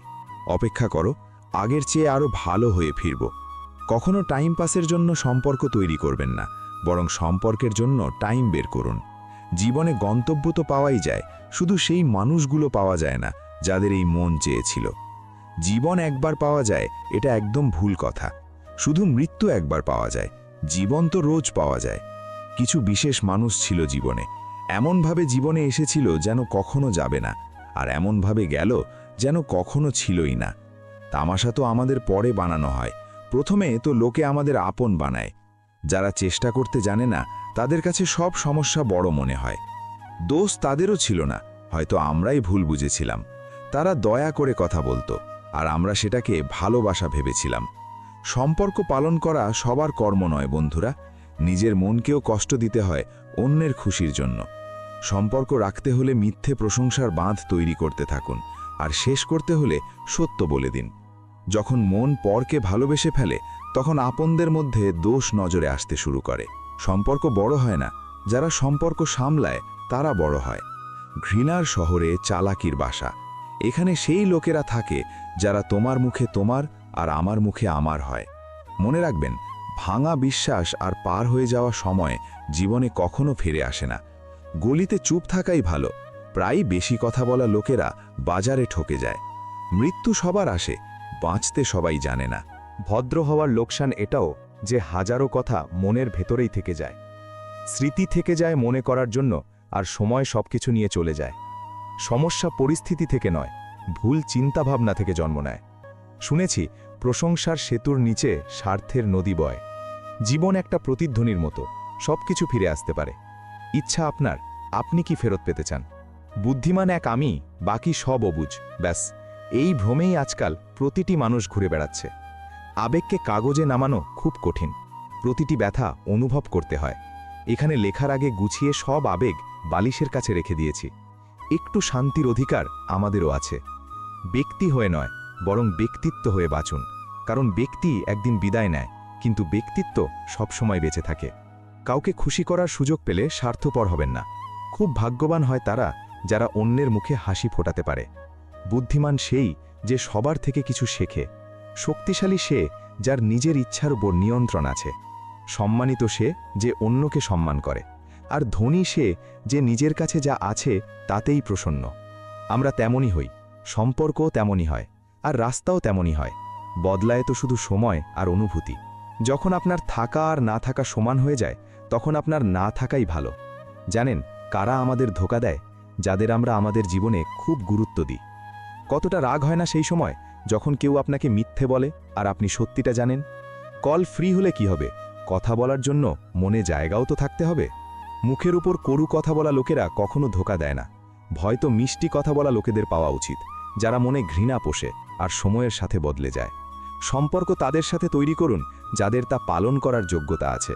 অপেক্ষা করো, আগের চেয়ে আরও ভালো হয়ে ফিরব। কখনো টাইম পাসের জন্য সম্পর্ক তৈরি করবেন না, বরং সম্পর্কের জন্য টাইম বের করুন। জীবনে গন্তব্য তো পাওয়াই যায়, শুধু সেই মানুষগুলো পাওয়া যায় না যাদের এই মন চেয়েছিল। জীবন একবার পাওয়া যায়, এটা একদম ভুল কথা। শুধু মৃত্যু একবার পাওয়া যায়, জীবন তো রোজ পাওয়া যায়। কিছু বিশেষ মানুষ ছিল জীবনে, এমনভাবে জীবনে এসেছিল যেন কখনো যাবে না, আর এমনভাবে গেল যেন কখনো ছিলই না। তামাশা তো আমাদের পরে বানানো হয়, প্রথমে তো লোকে আমাদের আপন বানায়। যারা চেষ্টা করতে জানে না, তাদের কাছে সব সমস্যা বড় মনে হয়। দোষ তাদেরও ছিল না, হয়তো আমরাই ভুল বুঝেছিলাম। তারা দয়া করে কথা বলতো, আর আমরা সেটাকে ভালোবাসা ভেবেছিলাম। সম্পর্ক পালন করা সবার কর্ম নয় বন্ধুরা। নিজের মনকেও কষ্ট দিতে হয় অন্যের খুশির জন্য। সম্পর্ক রাখতে হলে মিথ্যে প্রশংসার বাঁধ তৈরি করতে থাকুন, আর শেষ করতে হলে সত্য বলে দিন। যখন মন পরকে ভালোবেসে ফেলে, তখন আপনদের মধ্যে দোষ নজরে আসতে শুরু করে। সম্পর্ক বড় হয় না, যারা সম্পর্ক সামলায় তারা বড় হয়। ঘৃণার শহরে চালাকির বাসা। এখানে সেই লোকেরা থাকে যারা তোমার মুখে তোমার আর আমার মুখে আমার হয়। মনে রাখবেন, ভাঙা বিশ্বাস আর পার হয়ে যাওয়া সময় জীবনে কখনো ফিরে আসে না। গলিতে চুপ থাকাই ভালো। প্রায় বেশি কথা বলা লোকেরা বাজারে ঠকে যায়। মৃত্যু সবার আসে, বাঁচতে সবাই জানে না। ভদ্র হওয়ার লোকসান এটাও যে হাজারো কথা মনের ভেতরেই থেকে যায়। স্মৃতি থেকে যায় মনে করার জন্য, আর সময় সবকিছু নিয়ে চলে যায়। সমস্যা পরিস্থিতি থেকে নয়, ভুল চিন্তাভাবনা থেকে জন্ম নেয়। শুনেছি প্রশংসার সেতুর নিচে স্বার্থের নদী বয়। জীবন একটা প্রতিধ্বনির মতো, সবকিছু ফিরে আসতে পারে। ইচ্ছা আপনার, আপনি কি ফেরত পেতে চান? বুদ্ধিমান এক আমি, বাকি সব অবুঝ। ব্যাস, এই ভ্রমেই আজকাল প্রতিটি মানুষ ঘুরে বেড়াচ্ছে। আবেগকে কাগজে নামানো খুব কঠিন, প্রতিটি ব্যথা অনুভব করতে হয়। এখানে লেখার আগে গুছিয়ে সব আবেগ বালিশের কাছে রেখে দিয়েছি। একটু শান্তির অধিকার আমাদেরও আছে। ব্যক্তি হয়ে নয়, বরং ব্যক্তিত্ব হয়ে বাঁচুন। কারণ ব্যক্তি একদিন বিদায় নেয়, কিন্তু ব্যক্তিত্ব সবসময় বেঁচে থাকে। কাউকে খুশি করার সুযোগ পেলে স্বার্থপর হবেন না। খুব ভাগ্যবান হয় তারা যারা অন্যের মুখে হাসি ফোটাতে পারে। বুদ্ধিমান সেই যে সবার থেকে কিছু শেখে। শক্তিশালী সে যার নিজের ইচ্ছার উপর নিয়ন্ত্রণ আছে। সম্মানিত সে যে অন্যকে সম্মান করে। আর ধনী সে যে নিজের কাছে যা আছে তাতেই প্রসন্ন। আমরা তেমনই হই, সম্পর্কও তেমনই হয়, আর রাস্তাও তেমনই হয়। বদলায় তো শুধু সময় আর অনুভূতি। যখন আপনার থাকা আর না থাকা সমান হয়ে যায়, তখন আপনার না থাকাই ভালো। জানেন কারা আমাদের ধোঁকা দেয়? যাদের আমরা আমাদের জীবনে খুব গুরুত্ব দিই। কতটা রাগ হয় না সেই সময় যখন কেউ আপনাকে মিথ্যে বলে আর আপনি সত্যিটা জানেন? কল ফ্রি হলে কি হবে, কথা বলার জন্য মনে জায়গাও তো থাকতে হবে। মুখের উপর করু কথা বলা লোকেরা কখনো ধোঁকা দেয় না। ভয় তো মিষ্টি কথা বলা লোকেদের পাওয়া উচিত, যারা মনে ঘৃণা পোষে আর সময়ের সাথে বদলে যায়। সম্পর্ক তাদের সাথে তৈরি করুন যাদের তা পালন করার যোগ্যতা আছে।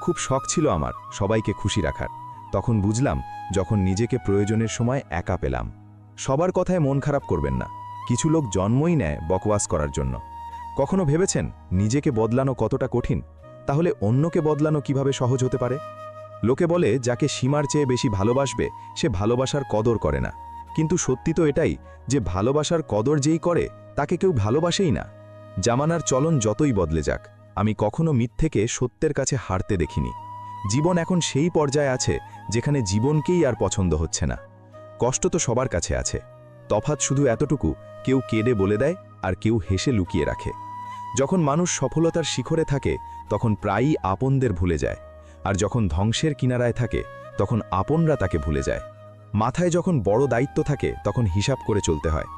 খুব শখ ছিল আমার সবাইকে খুশি রাখার। তখন বুঝলাম যখন নিজেকে প্রয়োজনের সময় একা পেলাম। সবার কথায় মন খারাপ করবেন না। কিছু লোক জন্মই নেয় বকওয়াস করার জন্য। কখনো ভেবেছেন নিজেকে বদলানো কতটা কঠিন? তাহলে অন্যকে বদলানো কিভাবে সহজ হতে পারে? লোকে বলে যাকে সীমার চেয়ে বেশি ভালোবাসবে সে ভালোবাসার কদর করে না। কিন্তু সত্যি তো এটাই যে ভালোবাসার কদর যেই করে তাকে কেউ ভালোবাসেই না। জামানার চলন যতই বদলে যাক, আমি কখনো মিথ্যেকে সত্যের কাছে হারতে দেখিনি। জীবন এখন সেই পর্যায়ে আছে যেখানে জীবনকেই আর পছন্দ হচ্ছে না। কষ্ট তো সবার কাছে আছে, তফাৎ শুধু এতটুকু, কেউ কেঁদে বলে দেয় আর কেউ হেসে লুকিয়ে রাখে। যখন মানুষ সফলতার শিখরে থাকে তখন প্রায়ই আপনদের ভুলে যায়, আর যখন ধ্বংসের কিনারায় থাকে তখন আপনরা তাকে ভুলে যায়। মাথায় যখন বড় দায়িত্ব থাকে তখন হিসাব করে চলতে হয়,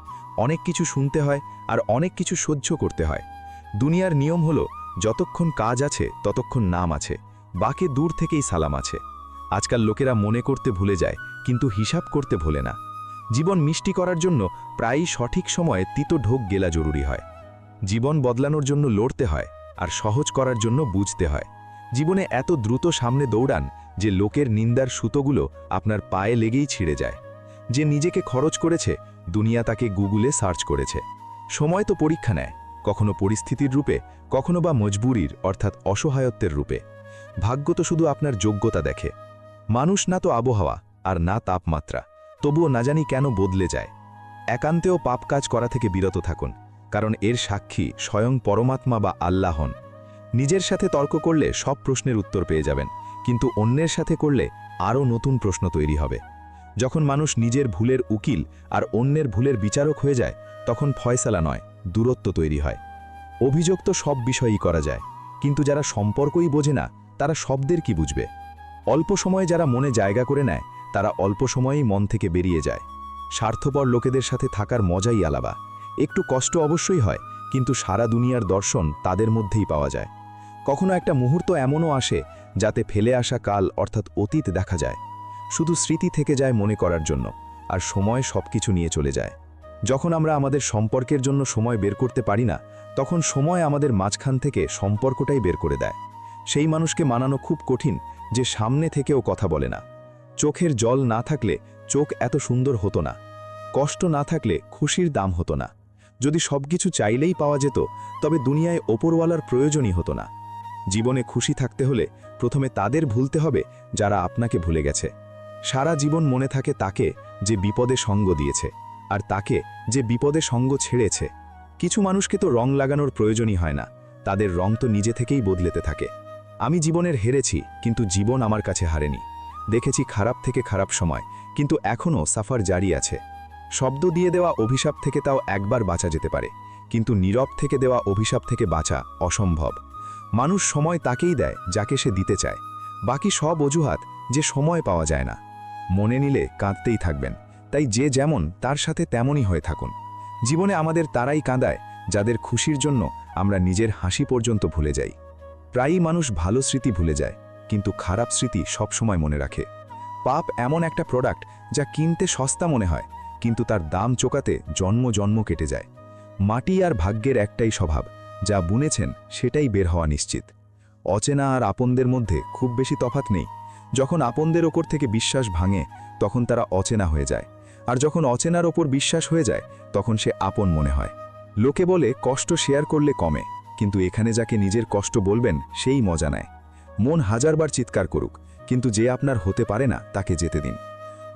অনেক কিছু শুনতে হয় আর অনেক কিছু সহ্য করতে হয়। দুনিয়ার নিয়ম হলো যতক্ষণ কাজ আছে ততক্ষণ নাম আছে, বাকি দূর থেকেই সালাম আছে। আজকাল লোকেরা মনে করতে ভুলে যায় কিন্তু হিসাব করতে ভোলে না। জীবন মিষ্টি করার জন্য প্রায়ই সঠিক সময়ে তিতো ঢোক গেলা জরুরি হয়। জীবন বদলানোর জন্য লড়তে হয় আর সহজ করার জন্য বুঝতে হয়। জীবনে এত দ্রুত সামনে দৌড়ান যে লোকের নিন্দার সুতোগুলো আপনার পায়ে লেগেই ছিঁড়ে যায়। যে নিজেকে খরচ করেছে দুনিয়া তাকে গুগলে সার্চ করেছে। সময় তো পরীক্ষা নেয়, কখনো পরিস্থিতির রূপে, কখনো বা মজবুরির অর্থাৎ অসহায়ত্বের রূপে। ভাগ্য তো শুধু আপনার যোগ্যতা দেখে। মানুষ না তো আবহাওয়া আর না তাপমাত্রা, তবুও না জানি কেন বদলে যায়। একান্তেও পাপ কাজ করা থেকে বিরত থাকুন, কারণ এর সাক্ষী স্বয়ং পরমাত্মা বা আল্লাহ হন। নিজের সাথে তর্ক করলে সব প্রশ্নের উত্তর পেয়ে যাবেন, কিন্তু অন্যের সাথে করলে আরও নতুন প্রশ্ন তৈরি হবে। যখন মানুষ নিজের ভুলের উকিল আর অন্যের ভুলের বিচারক হয়ে যায় তখন ফয়সালা নয়, দূরত্ব তৈরি হয়। অভিযোগ তো সব বিষয়ই করা যায়, কিন্তু যারা সম্পর্কই বোঝে না তারা শব্দের কি বুঝবে? অল্প সময়ে যারা মনে জায়গা করে নেয় তারা অল্প সময়েই মন থেকে বেরিয়ে যায়। স্বার্থপর লোকেদের সাথে থাকার মজাই আলাদা। একটু কষ্ট অবশ্যই হয়, কিন্তু সারা দুনিয়ার দর্শন তাদের মধ্যেই পাওয়া যায়। কখনো একটা মুহূর্ত এমনও আসে যাতে ফেলে আসা কাল অর্থাৎ অতীত দেখা যায়। শুধু স্মৃতি থেকে যায় মনে করার জন্য, আর সময় সবকিছু নিয়ে চলে যায়। যখন আমরা আমাদের সম্পর্কের জন্য সময় বের করতে পারি না, তখন সময় আমাদের মাঝখান থেকে সম্পর্কটাই বের করে দেয়। সেই মানুষকে মানানো খুব কঠিন যে সামনে থেকেও কথা বলে না। চোখের জল না থাকলে চোখ এত সুন্দর হতো না। কষ্ট না থাকলে খুশির দাম হতো না। যদি সবকিছু চাইলেই পাওয়া যেত তবে দুনিয়ায় ওপরওয়ালার প্রয়োজনই হতো না। জীবনে খুশি থাকতে হলে প্রথমে তাদের ভুলতে হবে যারা আপনাকে ভুলে গেছে। সারা জীবন মনে থাকে তাকে যে বিপদে সঙ্গ দিয়েছে, আর তাকে যে বিপদে সঙ্গ ছেড়েছে। কিছু মানুষকে তো রং লাগানোর প্রয়োজনই হয় না, তাদের রং তো নিজে থেকেই বদলেতে থাকে। আমি জীবনের হেরেছি, কিন্তু জীবন আমার কাছে হারেনি। দেখেছি খারাপ থেকে খারাপ সময়, কিন্তু এখনও সাফার জারি আছে। শব্দ দিয়ে দেওয়া অভিশাপ থেকে তাও একবার বাঁচা যেতে পারে, কিন্তু নীরব থেকে দেওয়া অভিশাপ থেকে বাঁচা অসম্ভব। মানুষ সময় তাকেই দেয় যাকে সে দিতে চায়, বাকি সব অজুহাত যে সময় পাওয়া যায় না। মনে নিলে কাঁদতেই থাকবেন, তাই যে যেমন তার সাথে তেমনই হয়ে থাকুন। জীবনে আমাদের তারাই কাঁদায় যাদের খুশির জন্য আমরা নিজের হাসি পর্যন্ত ভুলে যাই। প্রায়ই মানুষ ভালো স্মৃতি ভুলে যায়, কিন্তু খারাপ স্মৃতি সবসময় মনে রাখে। পাপ এমন একটা প্রোডাক্ট যা কিনতে সস্তা মনে হয়, কিন্তু তার দাম চোকাতে জন্ম জন্ম কেটে যায়। মাটি আর ভাগ্যের একটাই স্বভাব, যা বুনেছেন সেটাই বের হওয়া নিশ্চিত। অচেনা আর আপনদের মধ্যে খুব বেশি তফাৎ নেই। যখন আপনদের ওপর থেকে বিশ্বাস ভাঙে তখন তারা অচেনা হয়ে যায়, আর যখন অচেনার ওপর বিশ্বাস হয়ে যায় তখন সে আপন মনে হয়। লোকে বলে কষ্ট শেয়ার করলে কমে, কিন্তু এখানে যাকে নিজের কষ্ট বলবেন সেই মজা নেয়। মন হাজারবার চিৎকার করুক, কিন্তু যে আপনার হতে পারে না তাকে যেতে দিন।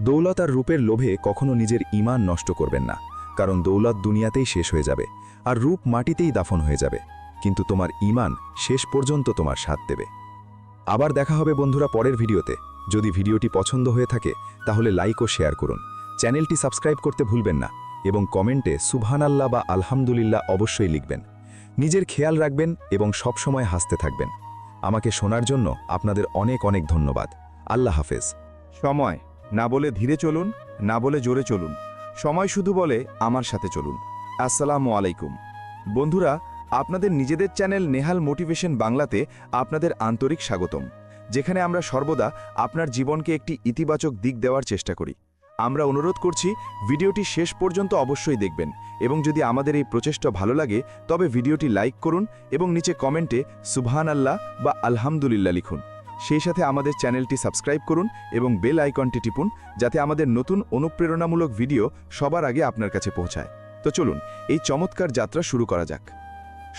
দৌলত আর রূপের লোভে কখনো নিজের ঈমান নষ্ট করবেন না, কারণ দৌলত দুনিয়াতেই শেষ হয়ে যাবে আর রূপ মাটিতেই দাফন হয়ে যাবে, কিন্তু তোমার ঈমান শেষ পর্যন্ত তোমার সাথ দেবে। আবার দেখা হবে বন্ধুরা পরের ভিডিওতে। যদি ভিডিওটি পছন্দ হয়ে থাকে তাহলে লাইক ও শেয়ার করুন, চ্যানেলটি সাবস্ক্রাইব করতে ভুলবেন না এবং কমেন্টে সুবহানাল্লাহ বা আলহামদুলিল্লাহ অবশ্যই লিখবেন। নিজের খেয়াল রাখবেন এবং সব সময় হাসতে থাকবেন। আমাকে শোনার জন্য আপনাদের অনেক অনেক ধন্যবাদ। আল্লাহ হাফেজ। সময় না বলে ধীরে চলুন, না বলে জোরে চলুন। সময় শুধু বলে আমার সাথে চলুন। আসসালামু আলাইকুম বন্ধুরা, আপনাদের নিজেদের চ্যানেল নেহাল মোটিভেশন বাংলাতে আপনাদের আন্তরিক স্বাগতম, যেখানে আমরা সর্বদা আপনার জীবনকে একটি ইতিবাচক দিক দেওয়ার চেষ্টা করি। আমরা অনুরোধ করছি ভিডিওটি শেষ পর্যন্ত অবশ্যই দেখবেন, এবং যদি আমাদের এই প্রচেষ্টা ভালো লাগে তবে ভিডিওটি লাইক করুন এবং নিচে কমেন্টে সুবহানাল্লাহ বা আলহামদুলিল্লাহ লিখুন। সেই সাথে আমাদের চ্যানেলটি সাবস্ক্রাইব করুন এবং বেল আইকনটি টিপুন, যাতে আমাদের নতুন অনুপ্রেরণামূলক ভিডিও সবার আগে আপনার কাছে পৌঁছায়। তো চলুন এই চমৎকার যাত্রা শুরু করা যাক।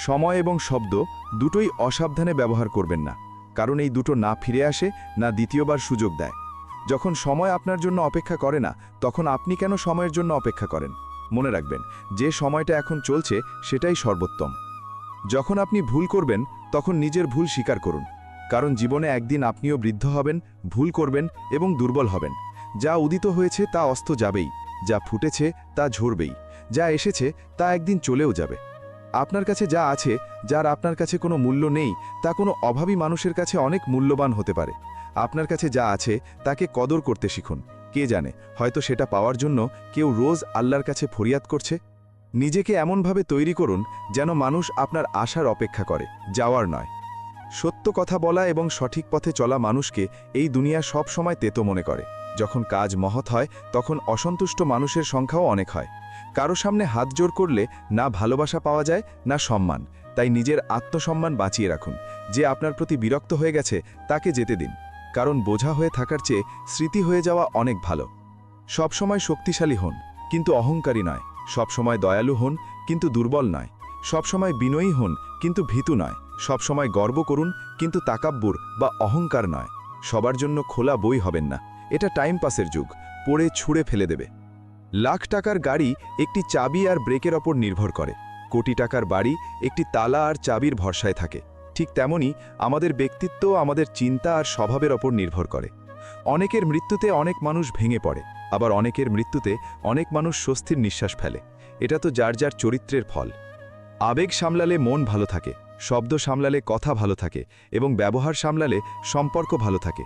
সময় এবং শব্দ দুটোই অসাবধানে ব্যবহার করবেন না, কারণ এই দুটো না ফিরে আসে, না দ্বিতীয়বার সুযোগ দেয়। যখন সময় আপনার জন্য অপেক্ষা করে না, তখন আপনি কেন সময়ের জন্য অপেক্ষা করেন? মনে রাখবেন, যে সময়টা এখন চলছে সেটাই সর্বোত্তম। যখন আপনি ভুল করবেন তখন নিজের ভুল স্বীকার করুন, কারণ জীবনে একদিন আপনিও বৃদ্ধ হবেন, ভুল করবেন এবং দুর্বল হবেন। যা উদিত হয়েছে তা অস্ত যাবেই, যা ফুটেছে তা ঝরবেই, যা এসেছে তা একদিন চলেও যাবে। আপনার কাছে যা আছে, যার আপনার কাছে কোনো মূল্য নেই, তা কোনো অভাবী মানুষের কাছে অনেক মূল্যবান হতে পারে। আপনার কাছে যা আছে তাকে কদর করতে শিখুন। কে জানে, হয়তো সেটা পাওয়ার জন্য কেউ রোজ আল্লাহর কাছে ফরিয়াদ করছে। নিজেকে এমনভাবে তৈরি করুন যেন মানুষ আপনার আশার অপেক্ষা করে, যাওয়ার নয়। সত্য কথা বলা এবং সঠিক পথে চলা মানুষকে এই দুনিয়া সব সময় তেতো মনে করে। যখন কাজ মহৎ হয় তখন অসন্তুষ্ট মানুষের সংখ্যাও অনেক হয়। কারো সামনে হাত জোর করলে না ভালোবাসা পাওয়া যায় না সম্মান। তাই নিজের আত্মসম্মান বাঁচিয়ে রাখুন। যে আপনার প্রতি বিরক্ত হয়ে গেছে তাকে যেতে দিন, কারণ বোঝা হয়ে থাকার চেয়ে স্মৃতি হয়ে যাওয়া অনেক ভালো। সবসময় শক্তিশালী হন কিন্তু অহংকারী নয়, সবসময় দয়ালু হন কিন্তু দুর্বল নয়, সবসময় বিনয়ী হন কিন্তু ভীতু নয়, সবসময় গর্ব করুন কিন্তু তাকাব্বুর বা অহংকার নয়। সবার জন্য খোলা বই হবেন না, এটা টাইম পাসের যুগ, পড়ে ছুঁড়ে ফেলে দেবে। লাখ টাকার গাড়ি একটি চাবি আর ব্রেকের ওপর নির্ভর করে, কোটি টাকার বাড়ি একটি তালা আর চাবির ভরসায় থাকে। ঠিক তেমনি আমাদের ব্যক্তিত্ব আমাদের চিন্তা আর স্বভাবের ওপর নির্ভর করে। অনেকের মৃত্যুতে অনেক মানুষ ভেঙে পড়ে, আবার অনেকের মৃত্যুতে অনেক মানুষ স্বস্তির নিঃশ্বাস ফেলে। এটা তো যার যার চরিত্রের ফল। আবেগ সামলালে মন ভালো থাকে, শব্দ সামলালে কথা ভালো থাকে এবং ব্যবহার সামলালে সম্পর্ক ভালো থাকে।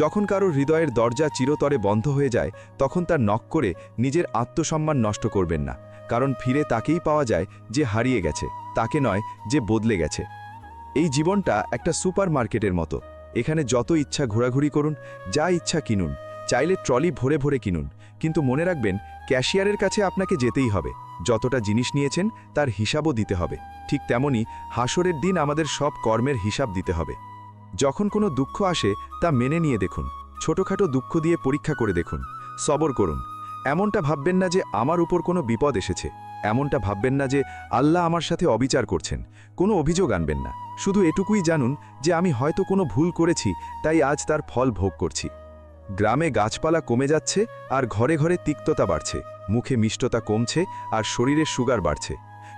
যখন কারো হৃদয়ের দরজা চিরতরে বন্ধ হয়ে যায় তখন তার নক করে নিজের আত্মসম্মান নষ্ট করবেন না, কারণ ফিরে তাকেই পাওয়া যায় যে হারিয়ে গেছে, তাকে নয় যে বদলে গেছে। এই জীবনটা একটা সুপার মার্কেটের মতো। এখানে যত ইচ্ছা ঘোরাঘুরি করুন, যা ইচ্ছা কিনুন, চাইলে ট্রলি ভরে ভরে কিনুন, কিন্তু মনে রাখবেন ক্যাশিয়ারের কাছে আপনাকে যেতেই হবে। যতটা জিনিস নিয়েছেন তার হিসাবও দিতে হবে। ঠিক তেমনি হাসরের দিন আমাদের সব কর্মের হিসাব দিতে হবে। যখন কোনো দুঃখ আসে তা মেনে নিয়ে দেখুন, ছোটখাটো দুঃখ দিয়ে পরীক্ষা করে দেখুন, সবর করুন। এমনটা ভাববেন না যে আমার উপর কোনো বিপদ এসেছে, এমনটা ভাববেন না যে আল্লাহ আমার সাথে অবিচার করছেন। কোনো অভিযোগ আনবেন না, শুধু এটুকুই জানুন যে আমি হয়তো কোনো ভুল করেছি, তাই আজ তার ফল ভোগ করছি। গ্রামে গাছপালা কমে যাচ্ছে আর ঘরে ঘরে তিক্ততা বাড়ছে, মুখে মিষ্টতা কমছে আর শরীরে সুগার বাড়ছে।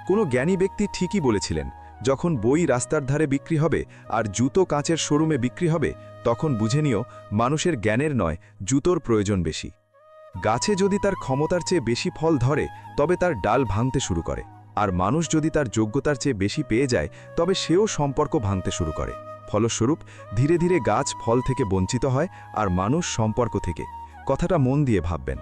কোনো জ্ঞানী ব্যক্তি ঠিকই বলেছিলেন, যখন বই রাস্তার ধারে বিক্রি হবে আর জুতো কাঁচের শোরুমে বিক্রি হবে, তখন বুঝে নিও মানুষের জ্ঞানের নয় জুতোর প্রয়োজন বেশি। গাছে যদি তার ক্ষমতার চেয়ে বেশি ফল ধরে তবে তার ডাল ভাঙতে শুরু করে, আর মানুষ যদি তার যোগ্যতার চেয়ে বেশি পেয়ে যায় তবে সেও সম্পর্ক ভাঙতে শুরু করে। ফলস্বরূপ ধীরে ধীরে গাছ ফল থেকে বঞ্চিত হয় আর মানুষ সম্পর্ক থেকে। কথাটা মন দিয়ে ভাববেন।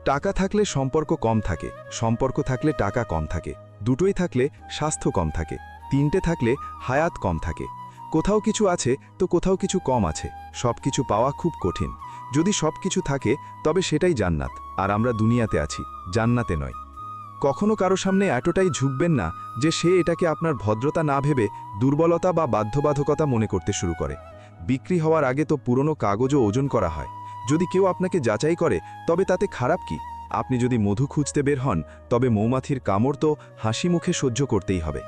টাকা থাকলে সম্পর্ক কম থাকে, সম্পর্ক থাকলে টাকা কম থাকে, দুটোই থাকলে স্বাস্থ্য কম থাকে, তিনটে থাকলে হায়াত কম থাকে। কোথাও কিছু আছে তো কোথাও কিছু কম আছে, সব কিছু পাওয়া খুব কঠিন। যদি সব কিছু থাকে তবে সেটাই জান্নাত, আর আমরা দুনিয়াতে আছি, জান্নাতে নয়। কখনো কারো সামনে এতটাই ঝুঁকবেন না যে সে এটাকে আপনার ভদ্রতা না ভেবে দুর্বলতা বা বাধ্যবাধকতা মনে করতে শুরু করে। বিক্রি হওয়ার আগে তো পুরনো কাগজও ওজন করা হয়। যদি কেউ আপনাকে যাচাই করে তবে তাতে খারাপ কি? আপনি যদি মধু খুঁজতে বের হন তবে মৌমাছির কামড় তো হাসি মুখে সহ্য করতেই হবে।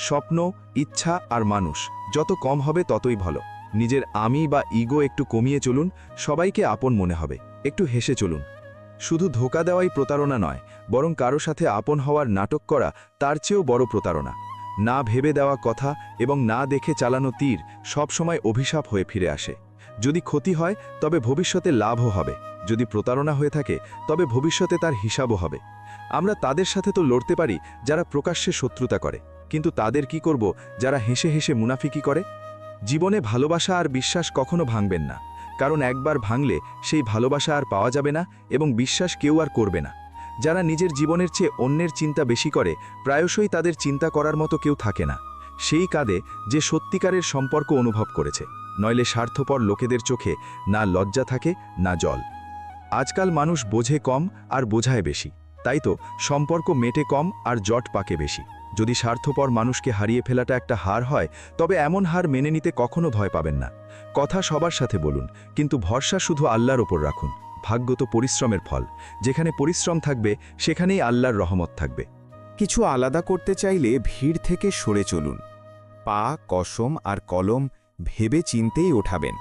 স্বপ্ন, ইচ্ছা আর মানুষ যত কম হবে ততই ভালো। নিজের আমি বা ইগো একটু কমিয়ে চলুন, সবাইকে আপন মনে হবে। একটু হেসে চলুন। শুধু ধোঁকা দেওয়াই প্রতারণা নয়, বরং কারো সাথে আপন হওয়ার নাটক করা তার চেয়েও বড় প্রতারণা। না ভেবে দেওয়া কথা এবং না দেখে চালানো তীর সবসময় অভিশাপ হয়ে ফিরে আসে। যদি ক্ষতি হয় তবে ভবিষ্যতে লাভও হবে, যদি প্রতারণা হয়ে থাকে তবে ভবিষ্যতে তার হিসাবও হবে। আমরা তাদের সাথে তো লড়তে পারি যারা প্রকাশ্যে শত্রুতা করে, কিন্তু তাদের কি করব যারা হেসে হেসে মুনাফিকি করে? জীবনে ভালোবাসা আর বিশ্বাস কখনো ভাঙবেন না, কারণ একবার ভাঙলে সেই ভালোবাসা আর পাওয়া যাবে না এবং বিশ্বাস কেউ আর করবে না। যারা নিজের জীবনের চেয়ে অন্যের চিন্তা বেশি করে প্রায়শই তাদের চিন্তা করার মতো কেউ থাকে না। সেই কাঁদে যে সত্যিকারের সম্পর্ক অনুভব করেছে, নইলে স্বার্থপর লোকেদের চোখে না লজ্জা থাকে না জল। আজকাল মানুষ বোঝে কম আর বোঝায় বেশি, তাই তো সম্পর্ক মেটে কম আর জট পাকে বেশি। যদি স্বার্থপর মানুষকে হারিয়ে ফেলাটা একটা হার হয় তবে এমন হার মেনে নিতে কখনো ভয় পাবেন না। কথা সবার সাথে বলুন, কিন্তু ভরসা শুধু আল্লাহর ওপর রাখুন। ভাগ্য তো পরিশ্রমের ফল, যেখানে পরিশ্রম থাকবে সেখানেই আল্লাহর রহমত থাকবে। কিছু আলাদা করতে চাইলে ভিড় থেকে সরে চলুন। পা, কসম আর কলম ভেবে চিন্তেই ওঠাবেন,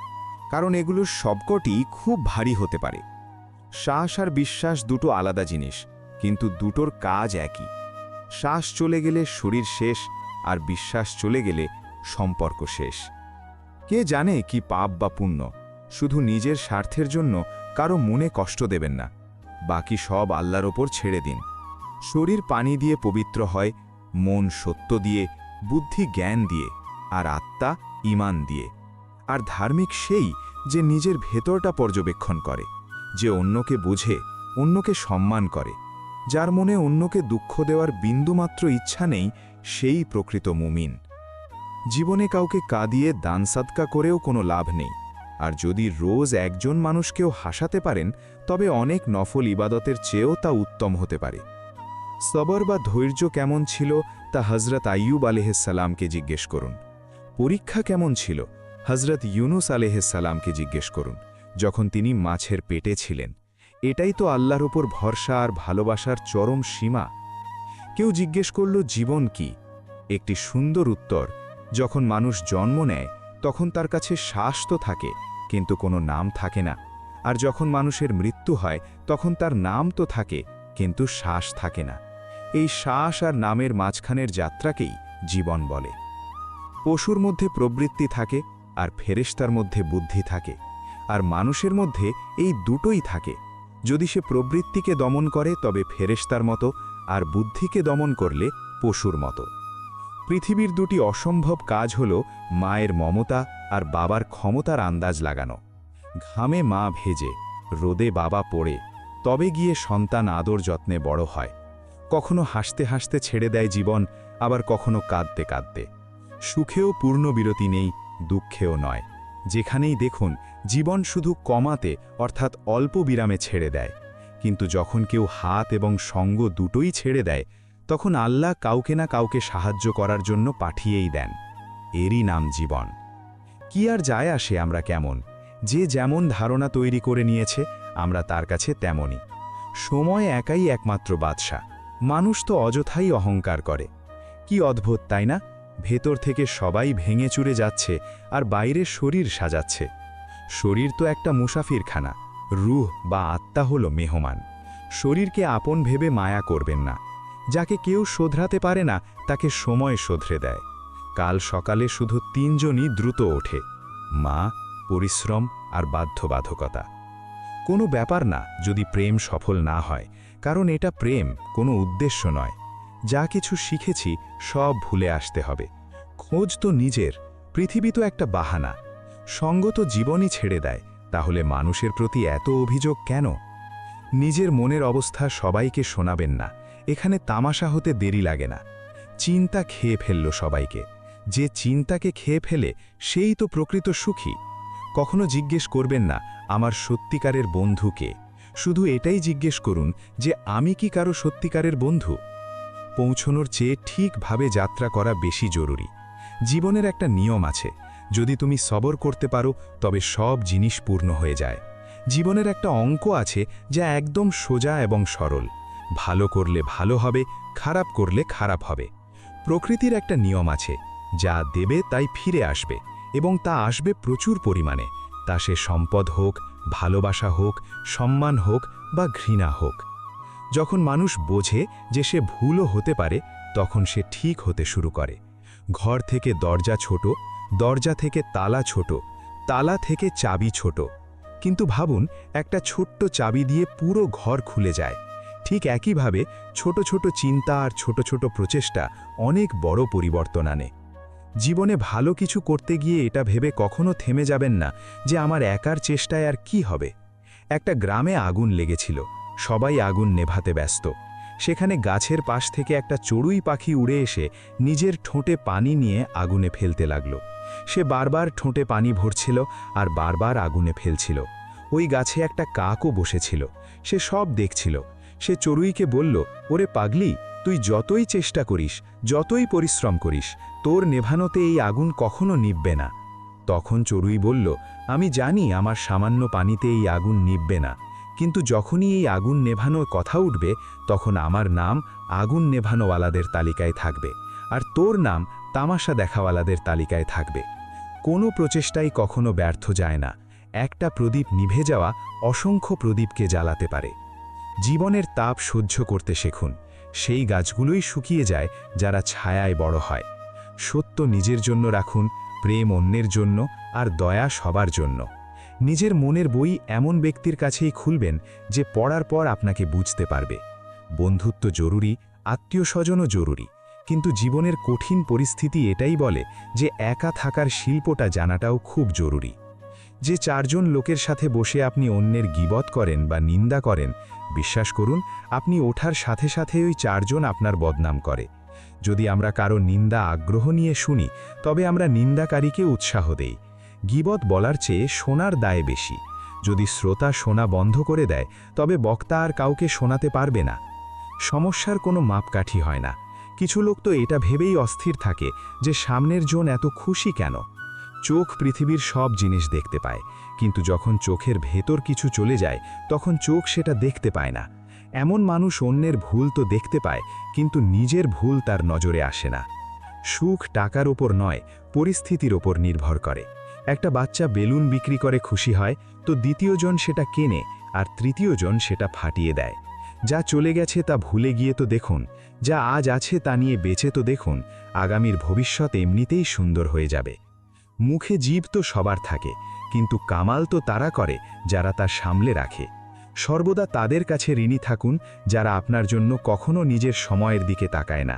কারণ এগুলোর সবকটি খুব ভারী হতে পারে। শ্বাস আর বিশ্বাস দুটো আলাদা জিনিস, কিন্তু দুটোর কাজ একই। শ্বাস চলে গেলে শরীর শেষ, আর বিশ্বাস চলে গেলে সম্পর্ক শেষ। কে জানে কি পাপ বা পুণ্য? শুধু নিজের স্বার্থের জন্য কারো মনে কষ্ট দেবেন না। বাকি সব আল্লাহর ওপর ছেড়ে দিন। শরীর পানি দিয়ে পবিত্র হয়, মন সত্য দিয়ে, বুদ্ধি জ্ঞান দিয়ে, আর আত্মা ঈমান দিয়ে। আর ধার্মিক সেই যে নিজের ভেতরটা পর্যবেক্ষণ করে, যে অন্যকে বোঝে, অন্যকে সম্মান করে, যার মনে অন্যকে দুঃখ দেওয়ার বিন্দুমাত্র ইচ্ছা নেই, সেই প্রকৃত মুমিন। জীবনে কাউকে কাঁদিয়ে দান সাদকা করেও কোনো লাভ নেই। আর যদি রোজ একজন মানুষকেও হাসাতে পারেন, তবে অনেক নফল ইবাদতের চেয়েও তা উত্তম হতে পারে। সবর বা ধৈর্য কেমন ছিল তা হজরত আইয়ুব আলাইহিসসালামকে জিজ্ঞেস করুন। পরীক্ষা কেমন ছিল হজরত ইউনুস আলাইহিসসালামকে জিজ্ঞেস করুন, যখন তিনি মাছের পেটে ছিলেন। এটাই তো আল্লাহর উপর ভরসা আর ভালোবাসার চরম সীমা। কেউ জিজ্ঞেস করল জীবন কি? একটি সুন্দর উত্তর, যখন মানুষ জন্ম নেয় তখন তার কাছে শ্বাস তো থাকে, কিন্তু কোনো নাম থাকে না। আর যখন মানুষের মৃত্যু হয় তখন তার নাম তো থাকে, কিন্তু শ্বাস থাকে না। এই শ্বাস আর নামের মাঝখানের যাত্রাকেই জীবন বলে। পশুর মধ্যে প্রবৃত্তি থাকে, আর ফেরেশতার মধ্যে বুদ্ধি থাকে, আর মানুষের মধ্যে এই দুটোই থাকে। যদি সে প্রবৃত্তিকে দমন করে তবে ফেরেশতার মতো, আর বুদ্ধিকে দমন করলে পশুর মতো। পৃথিবীর দুটি অসম্ভব কাজ হল মায়ের মমতা আর বাবার ক্ষমতার আন্দাজ লাগানো। ঘামে মা ভেজে, রোদে বাবা পড়ে, তবে গিয়ে সন্তান আদর যত্নে বড় হয়। কখনো হাসতে হাসতে ছেড়ে দেয় জীবন, আবার কখনো কাঁদতে কাঁদতে। সুখেও পূর্ণ বিরতি নেই, দুঃখেও নয়। যেখানেই দেখুন জীবন শুধু কমাতে অর্থাৎ অল্প বিরামে ছেড়ে দেয়। কিন্তু যখন কেউ হাত এবং সঙ্গ দুটোই ছেড়ে দেয়, তখন আল্লাহ কাউকে না কাউকে সাহায্য করার জন্য পাঠিয়েই দেন। এরই নাম জীবন। কি আর যায় আসে আমরা কেমন? যে যেমন ধারণা তৈরি করে নিয়েছে, আমরা তার কাছে তেমনই। সময় একাই একমাত্র বাদশা। মানুষ তো অযথাই অহংকার করে। কি অদ্ভুত তাই না? ভেতর থেকে সবাই ভেঙে চুরে যাচ্ছে, আর বাইরে শরীর সাজাচ্ছে। শরীর তো একটা মুসাফিরখানা, রূহ বা আত্মা হলো মেহমান। শরীরকে আপন ভেবে মায়া করবেন না। যাকে কেউ শোধরাতে পারে না, তাকে সময় শোধরে দেয়। কাল সকালে শুধু তিনজনই দ্রুত ওঠে: মা, পরিশ্রম আর বাধ্যবাধকতা। কোনো ব্যাপার না যদি প্রেম সফল না হয়, কারণ এটা প্রেম, কোনো উদ্দেশ্য নয়। যা কিছু শিখেছি সব ভুলে আসতে হবে। খোঁজ তো নিজের, পৃথিবী তো একটা বাহানা। সঙ্গ তো জীবনই ছেড়ে দেয়, তাহলে মানুষের প্রতি এত অভিযোগ কেন? নিজের মনের অবস্থা সবাইকে শোনাবেন না, এখানে তামাশা হতে দেরি লাগে না। চিন্তা খেয়ে ফেলল সবাইকে। যে চিন্তাকে খেয়ে ফেলে সেই তো প্রকৃত সুখী। কখনো জিজ্ঞেস করবেন না আমার সত্যিকারের বন্ধু কে, শুধু এটাই জিজ্ঞেস করুন যে আমি কি কারো সত্যিকারের বন্ধু। পৌঁছনোর চেয়ে ঠিকভাবে যাত্রা করা বেশি জরুরি। জীবনের একটা নিয়ম আছে, যদি তুমি সবর করতে পারো তবে সব জিনিস পূর্ণ হয়ে যায়। জীবনের একটা অঙ্ক আছে যা একদম সোজা এবং সরল। ভালো করলে ভালো হবে, খারাপ করলে খারাপ হবে। প্রকৃতির একটা নিয়ম আছে, যা দেবে তাই ফিরে আসবে, এবং তা আসবে প্রচুর পরিমাণে। তা সে সম্পদ হোক, ভালোবাসা হোক, সম্মান হোক বা ঘৃণা হোক। যখন মানুষ বোঝে যে সে ভুলও হতে পারে, তখন সে ঠিক হতে শুরু করে। ঘর থেকে দরজা ছোট, দরজা থেকে তালা ছোট, তালা থেকে চাবি ছোট। কিন্তু ভাবুন, একটা ছোট্ট চাবি দিয়ে পুরো ঘর খুলে যায়। ঠিক একইভাবে ছোট ছোট চিন্তা আর ছোট ছোট প্রচেষ্টা অনেক বড় পরিবর্তন আনে। জীবনে ভালো কিছু করতে গিয়ে এটা ভেবে কখনো থেমে যাবেন না যে আমার একার চেষ্টায় আর কি হবে। একটা গ্রামে আগুন লেগেছিল, সবাই আগুন নেভাতে ব্যস্ত। সেখানে গাছের পাশ থেকে একটা চড়ুই পাখি উড়ে এসে নিজের ঠোঁটে পানি নিয়ে আগুনে ফেলতে লাগল। সে বারবার ঠোঁটে পানি ভরছিল আর বারবার আগুনে ফেলছিল। ওই গাছে একটা কাকও বসেছিল, সে সব দেখছিল। সে চড়ুইকে বলল, ওরে পাগলি, তুই যতই চেষ্টা করিস, যতই পরিশ্রম করিস, তোর নেভানোতে এই আগুন কখনো নিভবে না। তখন চড়ুই বলল, আমি জানি আমার সামান্য পানিতে এই আগুন নিভবে না, কিন্তু যখনই এই আগুন নেভানোর কথা উঠবে, তখন আমার নাম আগুন নেভানোওয়ালাদের তালিকায় থাকবে, আর তোর নাম তামাশা দেখাওয়ালাদের তালিকায় থাকবে। কোনো প্রচেষ্টাই কখনো ব্যর্থ যায় না। একটা প্রদীপ নিভে যাওয়া অসংখ্য প্রদীপকে জ্বালাতে পারে। জীবনের তাপ সহ্য করতে শেখুন। সেই গাছগুলোই শুকিয়ে যায় যারা ছায়ায় বড় হয়। সত্য নিজের জন্য রাখুন, প্রেম অন্যের জন্য, আর দয়া সবার জন্য। নিজের মনের বই এমন ব্যক্তির কাছেই খুলবেন যে পড়ার পর আপনাকে বুঝতে পারবে। বন্ধুত্ব জরুরি, আত্মীয় স্বজনও জরুরি, কিন্তু জীবনের কঠিন পরিস্থিতি এটাই বলে যে একা থাকার শিল্পটা জানাটাও খুব জরুরি। যে 4 জন লোকের সাথে বসে আপনি অন্যের গীবত করেন বা নিন্দা করেন, বিশ্বাস করুন আপনি ওঠার সাথে সাথে ওই 4 জন আপনার বদনাম করে। যদি আমরা কারো নিন্দা আগ্রহ নিয়ে শুনি, তবে আমরা নিন্দাকারীকে উৎসাহ দেই। গীবত বলার চেয়ে শোনার দায় বেশি। যদি শ্রোতা শোনা বন্ধ করে দেয়, তবে বক্তা আর কাউকে শোনাতে পারবে না। সমস্যার কোনো মাপকাঠি হয় না। কিছু লোক তো এটা ভেবেই অস্থির থাকে যে সামনের জন এত খুশি কেন। চোখ পৃথিবীর সব জিনিস দেখতে পায়, কিন্তু যখন চোখের ভেতর কিছু চলে যায় তখন চোখ সেটা দেখতে পায় না। এমন মানুষ অন্যের ভুল তো দেখতে পায়, কিন্তু নিজের ভুল তার নজরে আসে না। সুখ টাকার ওপর নয়, পরিস্থিতির ওপর নির্ভর করে। একটা বাচ্চা বেলুন বিক্রি করে খুশি হয়, তো দ্বিতীয় জন সেটা কেনে, আর তৃতীয় জন সেটা ফাটিয়ে দেয়। যা চলে গেছে তা ভুলে গিয়ে তো দেখুন, যা আজ আছে তা নিয়ে বেঁচে তো দেখুন, আগামীর ভবিষ্যৎ এমনিতেই সুন্দর হয়ে যাবে। মুখে জিভ তো সবার থাকে, কিন্তু কামাল তো তারা করে যারা তা সামলে রাখে। সর্বদা তাদের কাছে ঋণী থাকুন যারা আপনার জন্য কখনো নিজের সময়ের দিকে তাকায় না।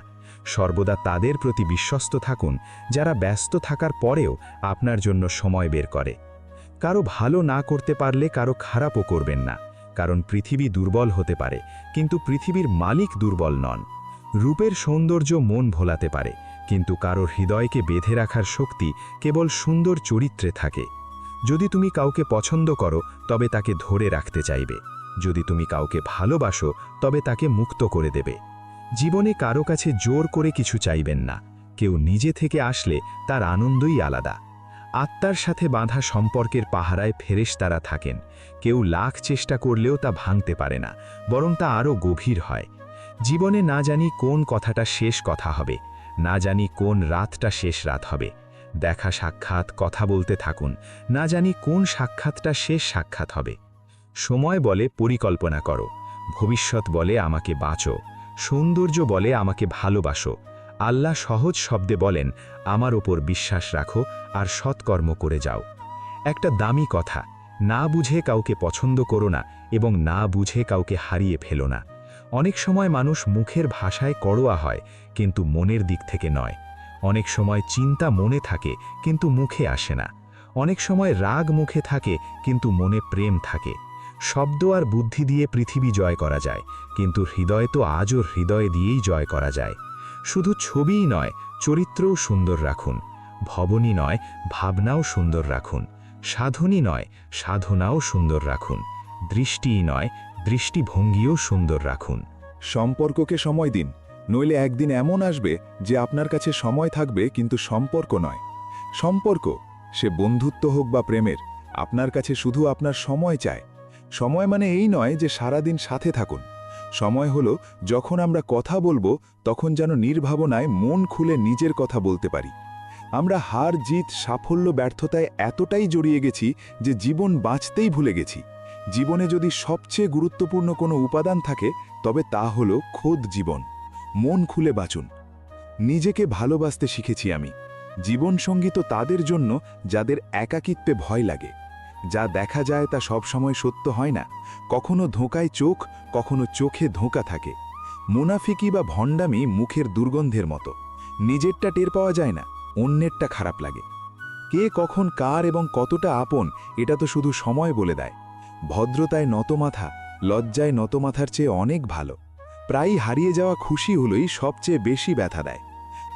সর্বদা তাদের প্রতি বিশ্বস্ত থাকুন যারা ব্যস্ত থাকার পরেও আপনার জন্য সময় বের করে। কারো ভালো না করতে পারলে কারো খারাপও করবেন না, কারণ পৃথিবী দুর্বল হতে পারে, কিন্তু পৃথিবীর মালিক দুর্বল নন। রূপের সৌন্দর্য মন ভোলাতে পারে, কিন্তু কারোর হৃদয়কে বেঁধে রাখার শক্তি কেবল সুন্দর চরিত্রে থাকে। যদি তুমি কাউকে পছন্দ করো, তবে তাকে ধরে রাখতে চাইবে। যদি তুমি কাউকে ভালোবাসো, তবে তাকে মুক্ত করে দেবে। জীবনে কারো কাছে জোর করে কিছু চাইবেন না। কেউ নিজে থেকে আসলে তার আনন্দই আলাদা। আত্মার সাথে বাঁধা সম্পর্কের পাহারায় ফেরেশতারা থাকেন। কেউ লাখ চেষ্টা করলেও তা ভাঙতে পারে না, বরং তা আরও গভীর হয়। জীবনে না জানি কোন কথাটা শেষ কথা হবে, না জানি কোন রাতটা শেষ রাত হবে। দেখা সাক্ষাৎ কথা বলতে থাকুন, না জানি কোন সাক্ষাৎটা শেষ সাক্ষাৎ হবে। সময় বলে পরিকল্পনা করো, ভবিষ্যৎ বলে আমাকে বাঁচো, সৌন্দর্য বলে আমাকে ভালোবাসো। আল্লাহ সহজ শব্দে বলেন, আমার ওপর বিশ্বাস রাখো আর সৎকর্ম করে যাও। একটা দামি কথা, না বুঝে কাউকে পছন্দ করো না এবং না বুঝে কাউকে হারিয়ে ফেলো না। অনেক সময় মানুষ মুখের ভাষায় কড়োয়া হয়, কিন্তু মনের দিক থেকে নয়। অনেক সময় চিন্তা মনে থাকে, কিন্তু মুখে আসে না। অনেক সময় রাগ মুখে থাকে, কিন্তু মনে প্রেম থাকে। শব্দ আর বুদ্ধি দিয়ে পৃথিবী জয় করা যায়, কিন্তু হৃদয় তো আজও হৃদয় দিয়েই জয় করা যায়। শুধু ছবিই নয়, চরিত্রও সুন্দর রাখুন। ভবনই নয়, ভাবনাও সুন্দর রাখুন। সাধনই নয়, সাধনাও সুন্দর রাখুন। দৃষ্টিই নয়, দৃষ্টিভঙ্গিও সুন্দর রাখুন। সম্পর্ককে সময় দিন, নইলে একদিন এমন আসবে যে আপনার কাছে সময় থাকবে কিন্তু সম্পর্ক নয়। সম্পর্ক, সে বন্ধুত্ব হোক বা প্রেমের, আপনার কাছে শুধু আপনার সময় চায়। সময় মানে এই নয় যে সারাদিন সাথে থাকুন। সময় হলো যখন আমরা কথা বলবো তখন যেন নির্ভাবনায় মন খুলে নিজের কথা বলতে পারি। আমরা হার জিত সাফল্য ব্যর্থতায় এতটাই জড়িয়ে গেছি যে জীবন বাঁচতেই ভুলে গেছি। জীবনে যদি সবচেয়ে গুরুত্বপূর্ণ কোনো উপাদান থাকে, তবে তা হলো খোদ জীবন। মন খুলে বাঁচুন। নিজেকে ভালোবাসতে শিখেছি আমি। জীবনসঙ্গী তো তাদের জন্য যাদের একাকিত্বে ভয় লাগে। যা দেখা যায় তা সবসময় সত্য হয় না। কখনো ধোঁকায় চোখ, কখনো চোখে ধোঁকা থাকে। মুনাফিকি বা ভণ্ডামি মুখের দুর্গন্ধের মতো। নিজেরটা টের পাওয়া যায় না, অন্যেরটা খারাপ লাগে। কে কখন কার এবং কতটা আপন, এটা তো শুধু সময় বলে দেয়। ভদ্রতায় নতমাথা, লজ্জায় নতমাথার চেয়ে অনেক ভালো। প্রায়ই হারিয়ে যাওয়া খুশি হলেই সবচেয়ে বেশি ব্যথা দেয়।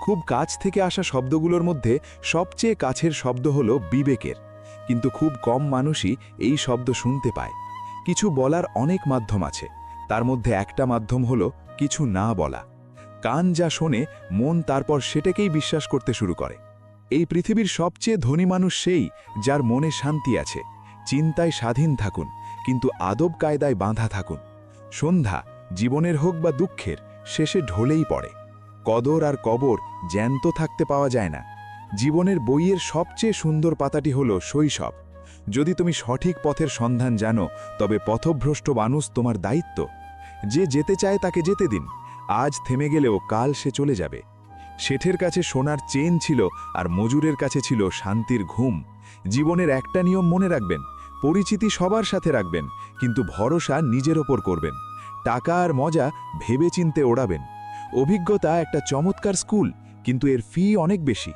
খুব কাছ থেকে আসা শব্দগুলোর মধ্যে সবচেয়ে কাছের শব্দ হলো বিবেকের, কিন্তু খুব কম মানুষই এই শব্দ শুনতে পায়। কিছু বলার অনেক মাধ্যম আছে, তার মধ্যে একটা মাধ্যম হলো কিছু না বলা। কান যা শোনে, মন তারপর সেটাকেই বিশ্বাস করতে শুরু করে। এই পৃথিবীর সবচেয়ে ধনী মানুষ সেই যার মনে শান্তি আছে। চিন্তায় স্বাধীন থাকুন, কিন্তু আদব কায়দায় বাঁধা থাকুন। সন্ধ্যা, জীবনের হোক বা দুঃখের, শেষে ঢলেই পড়ে। কদর আর কবর জ্যান্ত থাকতে পাওয়া যায় না। জীবনের বইয়ের সবচেয়ে সুন্দর পাতাটি হলো শৈশব। যদি তুমি সঠিক পথের সন্ধান জানো, তবে পথভ্রষ্ট মানুষ তোমার দায়িত্ব। যে যেতে চায় তাকে যেতে দিন। আজ থেমে গেলেও কাল সে চলে যাবে। শেঠের কাছে সোনার চেন ছিল আর মজুরের কাছে ছিল শান্তির ঘুম। জীবনের একটা নিয়ম মনে রাখবেন, পরিচিতি সবার সাথে রাখবেন, কিন্তু ভরসা নিজের ওপর করবেন। টাকা আর মজা ভেবেচিন্তে ওড়াবেন। অভিজ্ঞতা একটা চমৎকার স্কুল, কিন্তু এর ফি অনেক বেশি।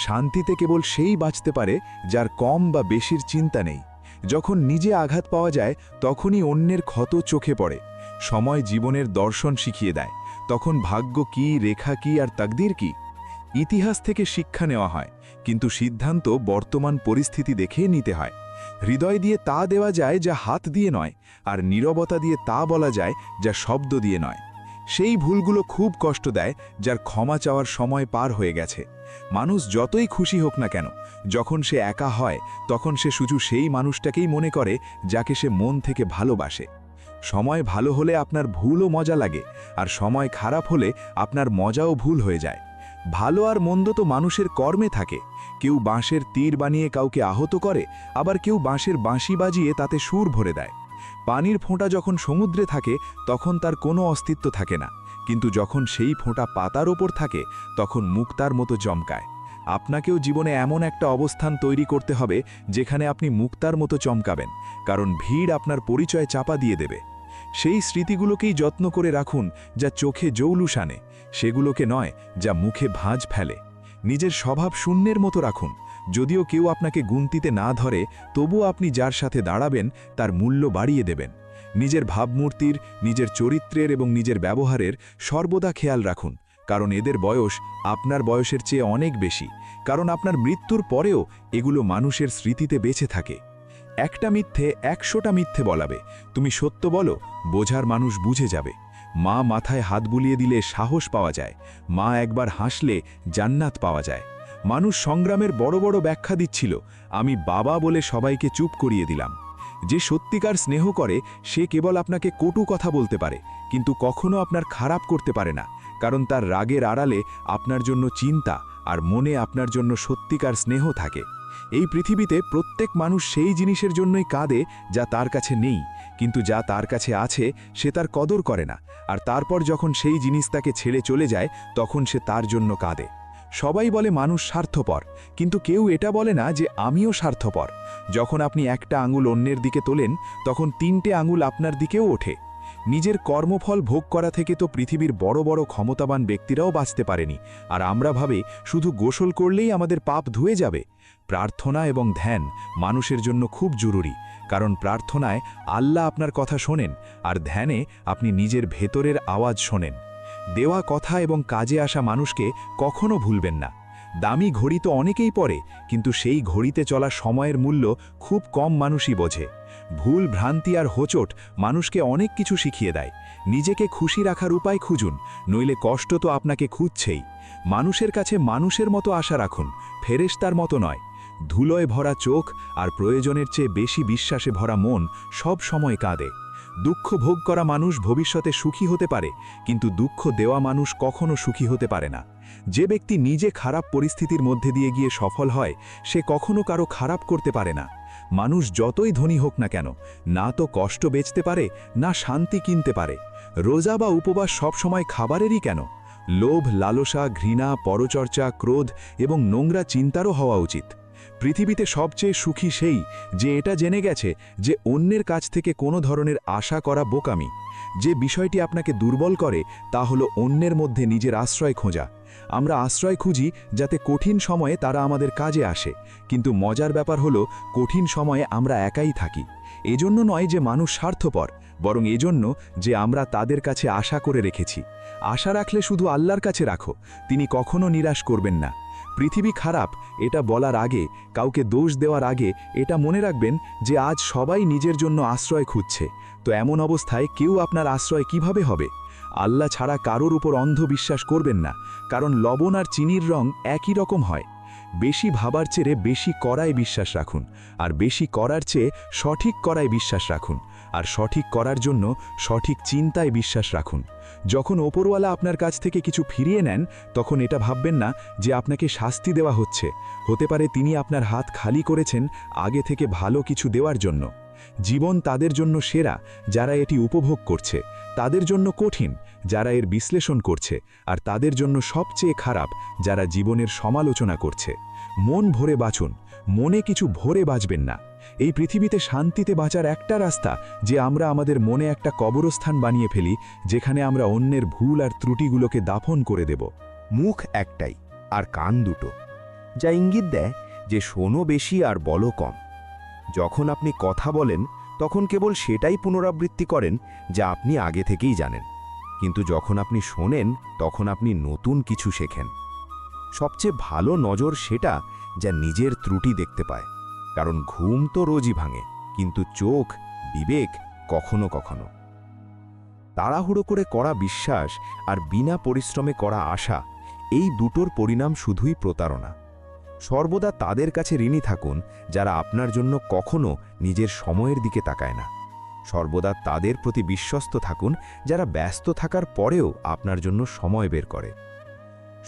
শান্তিতে কেবল সেই বাঁচতে পারে যার কম বা বেশির চিন্তা নেই। যখন নিজে আঘাত পাওয়া যায় তখনই অন্যের ক্ষত চোখে পড়ে। সময় জীবনের দর্শন শিখিয়ে দেয়, তখন ভাগ্য কি, রেখা কি আর তাকদীর কি। ইতিহাস থেকে শিক্ষা নেওয়া হয়, কিন্তু সিদ্ধান্ত বর্তমান পরিস্থিতি দেখে নিতে হয়। হৃদয় দিয়ে তা দেওয়া যায় যা হাত দিয়ে নয়, আর নীরবতা দিয়ে তা বলা যায় যা শব্দ দিয়ে নয়। সেই ভুলগুলো খুব কষ্ট দেয় যার ক্ষমা চাওয়ার সময় পার হয়ে গেছে। মানুষ যতই খুশি হোক না কেন, যখন সে একা হয় তখন সে শুধু সেই মানুষটাকেই মনে করে যাকে সে মন থেকে ভালোবাসে। সময় ভালো হলে আপনার ভুলও মজা লাগে, আর সময় খারাপ হলে আপনার মজাও ভুল হয়ে যায়। ভালো আর মন্দ তো মানুষের কর্মে থাকে। কেউ বাঁশের তীর বানিয়ে কাউকে আহত করে, আবার কেউ বাঁশের বাঁশি বাজিয়ে তাতে সুর ভরে দেয়। পানির ফোঁটা যখন সমুদ্রে থাকে তখন তার কোনো অস্তিত্ব থাকে না, কিন্তু যখন সেই ফোঁটা পাতার ওপর থাকে তখন মুক্তার মতো চমকায়। আপনাকেও জীবনে এমন একটা অবস্থান তৈরি করতে হবে যেখানে আপনি মুক্তার মতো চমকাবেন, কারণ ভিড় আপনার পরিচয় চাপা দিয়ে দেবে। সেই স্মৃতিগুলোকেই যত্ন করে রাখুন যা চোখে জৌলুস আনে, সেগুলোকে নয় যা মুখে ভাঁজ ফেলে। নিজের স্বভাব শূন্যের মতো রাখুন। যদিও কেউ আপনাকে গুনতিতে না ধরে, তবুও আপনি যার সাথে দাঁড়াবেন তার মূল্য বাড়িয়ে দেবেন। নিজের ভাবমূর্তির, নিজের চরিত্রের এবং নিজের ব্যবহারের সর্বদা খেয়াল রাখুন, কারণ এদের বয়স আপনার বয়সের চেয়ে অনেক বেশি। কারণ আপনার মৃত্যুর পরেও এগুলো মানুষের স্মৃতিতে বেঁচে থাকে। একটা মিথ্যে 100টা মিথ্যে বলাবে, তুমি সত্য বলো, বোঝার মানুষ বুঝে যাবে। মা মাথায় হাত বুলিয়ে দিলে সাহস পাওয়া যায়, মা একবার হাসলে জান্নাত পাওয়া যায়। মানুষ সংগ্রামের বড় বড় ব্যাখ্যা দিচ্ছিল, আমি বাবা বলে সবাইকে চুপ করিয়ে দিলাম। যে সত্যিকার স্নেহ করে সে কেবল আপনাকে কটু কথা বলতে পারে, কিন্তু কখনো আপনার খারাপ করতে পারে না, কারণ তার রাগের আড়ালে আপনার জন্য চিন্তা আর মনে আপনার জন্য সত্যিকার স্নেহ থাকে। এই পৃথিবীতে প্রত্যেক মানুষ সেই জিনিসের জন্যই কাঁদে যা তার কাছে নেই, কিন্তু যা তার কাছে আছে সে তার কদর করে না, আর তারপর যখন সেই জিনিস তাকে ছেড়ে চলে যায় তখন সে তার জন্য কাঁদে। সবাই বলে মানুষ স্বার্থপর, কিন্তু কেউ এটা বলে না যে আমিও স্বার্থপর। যখন আপনি একটা আঙুল অন্যের দিকে তোলেন তখন 3টে আঙুল আপনার দিকেও ওঠে। নিজের কর্মফল ভোগ করা থেকে তো পৃথিবীর বড় বড় ক্ষমতাবান ব্যক্তিরাও বাঁচতে পারেনি, আর আমরা ভাবে শুধু গোসল করলেই আমাদের পাপ ধুয়ে যাবে। প্রার্থনা এবং ধ্যান মানুষের জন্য খুব জরুরি, কারণ প্রার্থনায় আল্লাহ আপনার কথা শোনেন, আর ধ্যানে আপনি নিজের ভেতরের আওয়াজ শোনেন। দেওয়া কথা এবং কাজে আসা মানুষকে কখনো ভুলবেন না। দামি ঘড়ি তো অনেকেই পরে, কিন্তু সেই ঘড়িতে চলা সময়ের মূল্য খুব কম মানুষই বোঝে। ভুল, ভ্রান্তি আর হোঁচট মানুষকে অনেক কিছু শিখিয়ে দেয়। নিজেকে খুশি রাখার উপায় খুঁজুন, নইলে কষ্ট তো আপনাকে খুঁজছেই। মানুষের কাছে মানুষের মতো আশা রাখুন, ফেরেশতার মতো নয়। ধুলোয় ভরা চোখ আর প্রয়োজনের চেয়ে বেশি বিশ্বাসে ভরা মন সব সময় কাঁদে। দুঃখ ভোগ করা মানুষ ভবিষ্যতে সুখী হতে পারে, কিন্তু দুঃখ দেওয়া মানুষ কখনো সুখী হতে পারে না। যে ব্যক্তি নিজে খারাপ পরিস্থিতির মধ্যে দিয়ে গিয়ে সফল হয় সে কখনো কারো খারাপ করতে পারে না। মানুষ যতই ধনী হোক না কেন, না তো কষ্ট বেচতে পারে, না শান্তি কিনতে পারে। রোজা বা উপবাস সবসময় খাবারেরই কেন? লোভ, লালসা, ঘৃণা, পরচর্চা, ক্রোধ এবং নোংরা চিন্তারও হওয়া উচিত। পৃথিবীতে সবচেয়ে সুখী সেই যে এটা জেনে গেছে যে অন্যের কাছ থেকে কোনো ধরনের আশা করা বোকামি। যে বিষয়টি আপনাকে দুর্বল করে তা হলো অন্যের মধ্যে নিজের আশ্রয় খোঁজা। আমরা আশ্রয় খুঁজি যাতে কঠিন সময়ে তারা আমাদের কাজে আসে, কিন্তু মজার ব্যাপার হলো কঠিন সময়ে আমরা একাই থাকি। এজন্য নয় যে মানুষ স্বার্থপর, বরং এজন্য যে আমরা তাদের কাছে আশা করে রেখেছি। আশা রাখলে শুধু আল্লাহর কাছে রাখো, তিনি কখনো নিরাশ করবেন না। পৃথিবী খারাপ এটা বলার আগে, কাউকে দোষ দেওয়ার আগে এটা মনে রাখবেন যে আজ সবাই নিজের জন্য আশ্রয় খুঁজছে। তো এমন অবস্থায় কেউ আপনার আশ্রয় কিভাবে হবে? আল্লাহ ছাড়া কারোর উপর অন্ধ বিশ্বাস করবেন না, কারণ লবণ আর চিনির রং একই রকম হয়। বেশি ভাবার চেয়ে বেশি করায় বিশ্বাস রাখুন, আর বেশি করার চেয়ে সঠিক করায় বিশ্বাস রাখুন, আর সঠিক করার জন্য সঠিক চিন্তায় বিশ্বাস রাখুন। যখন ওপরওয়ালা আপনার কাছ থেকে কিছু ফিরিয়ে নেন তখন এটা ভাববেন না যে আপনাকে শাস্তি দেওয়া হচ্ছে। হতে পারে তিনি আপনার হাত খালি করেছেন আগে থেকে ভালো কিছু দেওয়ার জন্য। জীবন তাদের জন্য সেরা যারা এটি উপভোগ করছে, তাদের জন্য কঠিন যারা এর বিশ্লেষণ করছে, আর তাদের জন্য সবচেয়ে খারাপ যারা জীবনের সমালোচনা করছে। মন ভরে বাঁচুন, মনে কিছু ভরে বাঁচবেন না। এই পৃথিবীতে শান্তিতে বাঁচার একটা রাস্তা যে আমরা আমাদের মনে একটা কবরস্থান বানিয়ে ফেলি, যেখানে আমরা অন্যের ভুল আর ত্রুটিগুলোকে দাফন করে দেব। মুখ একটাই আর কান দুটো, যা ইঙ্গিত দেয় যে শোনো বেশি আর বলো কম। যখন আপনি কথা বলেন তখন কেবল সেটাই পুনরাবৃত্তি করেন যা আপনি আগে থেকেই জানেন, কিন্তু যখন আপনি শোনেন তখন আপনি নতুন কিছু শেখেন। সবচেয়ে ভালো নজর সেটা যা নিজের ত্রুটি দেখতে পায়, কারণ ঘুম তো রোজই ভাঙে, কিন্তু চোখ, বিবেক কখনো কখনো। তাড়াহুড়ো করে করা বিশ্বাস আর বিনা পরিশ্রমে করা আশা, এই দুটোর পরিণাম শুধুই প্রতারণা। সর্বদা তাদের কাছে ঋণী থাকুন যারা আপনার জন্য কখনো নিজের সময়ের দিকে তাকায় না। সর্বদা তাদের প্রতি বিশ্বস্ত থাকুন যারা ব্যস্ত থাকার পরেও আপনার জন্য সময় বের করে।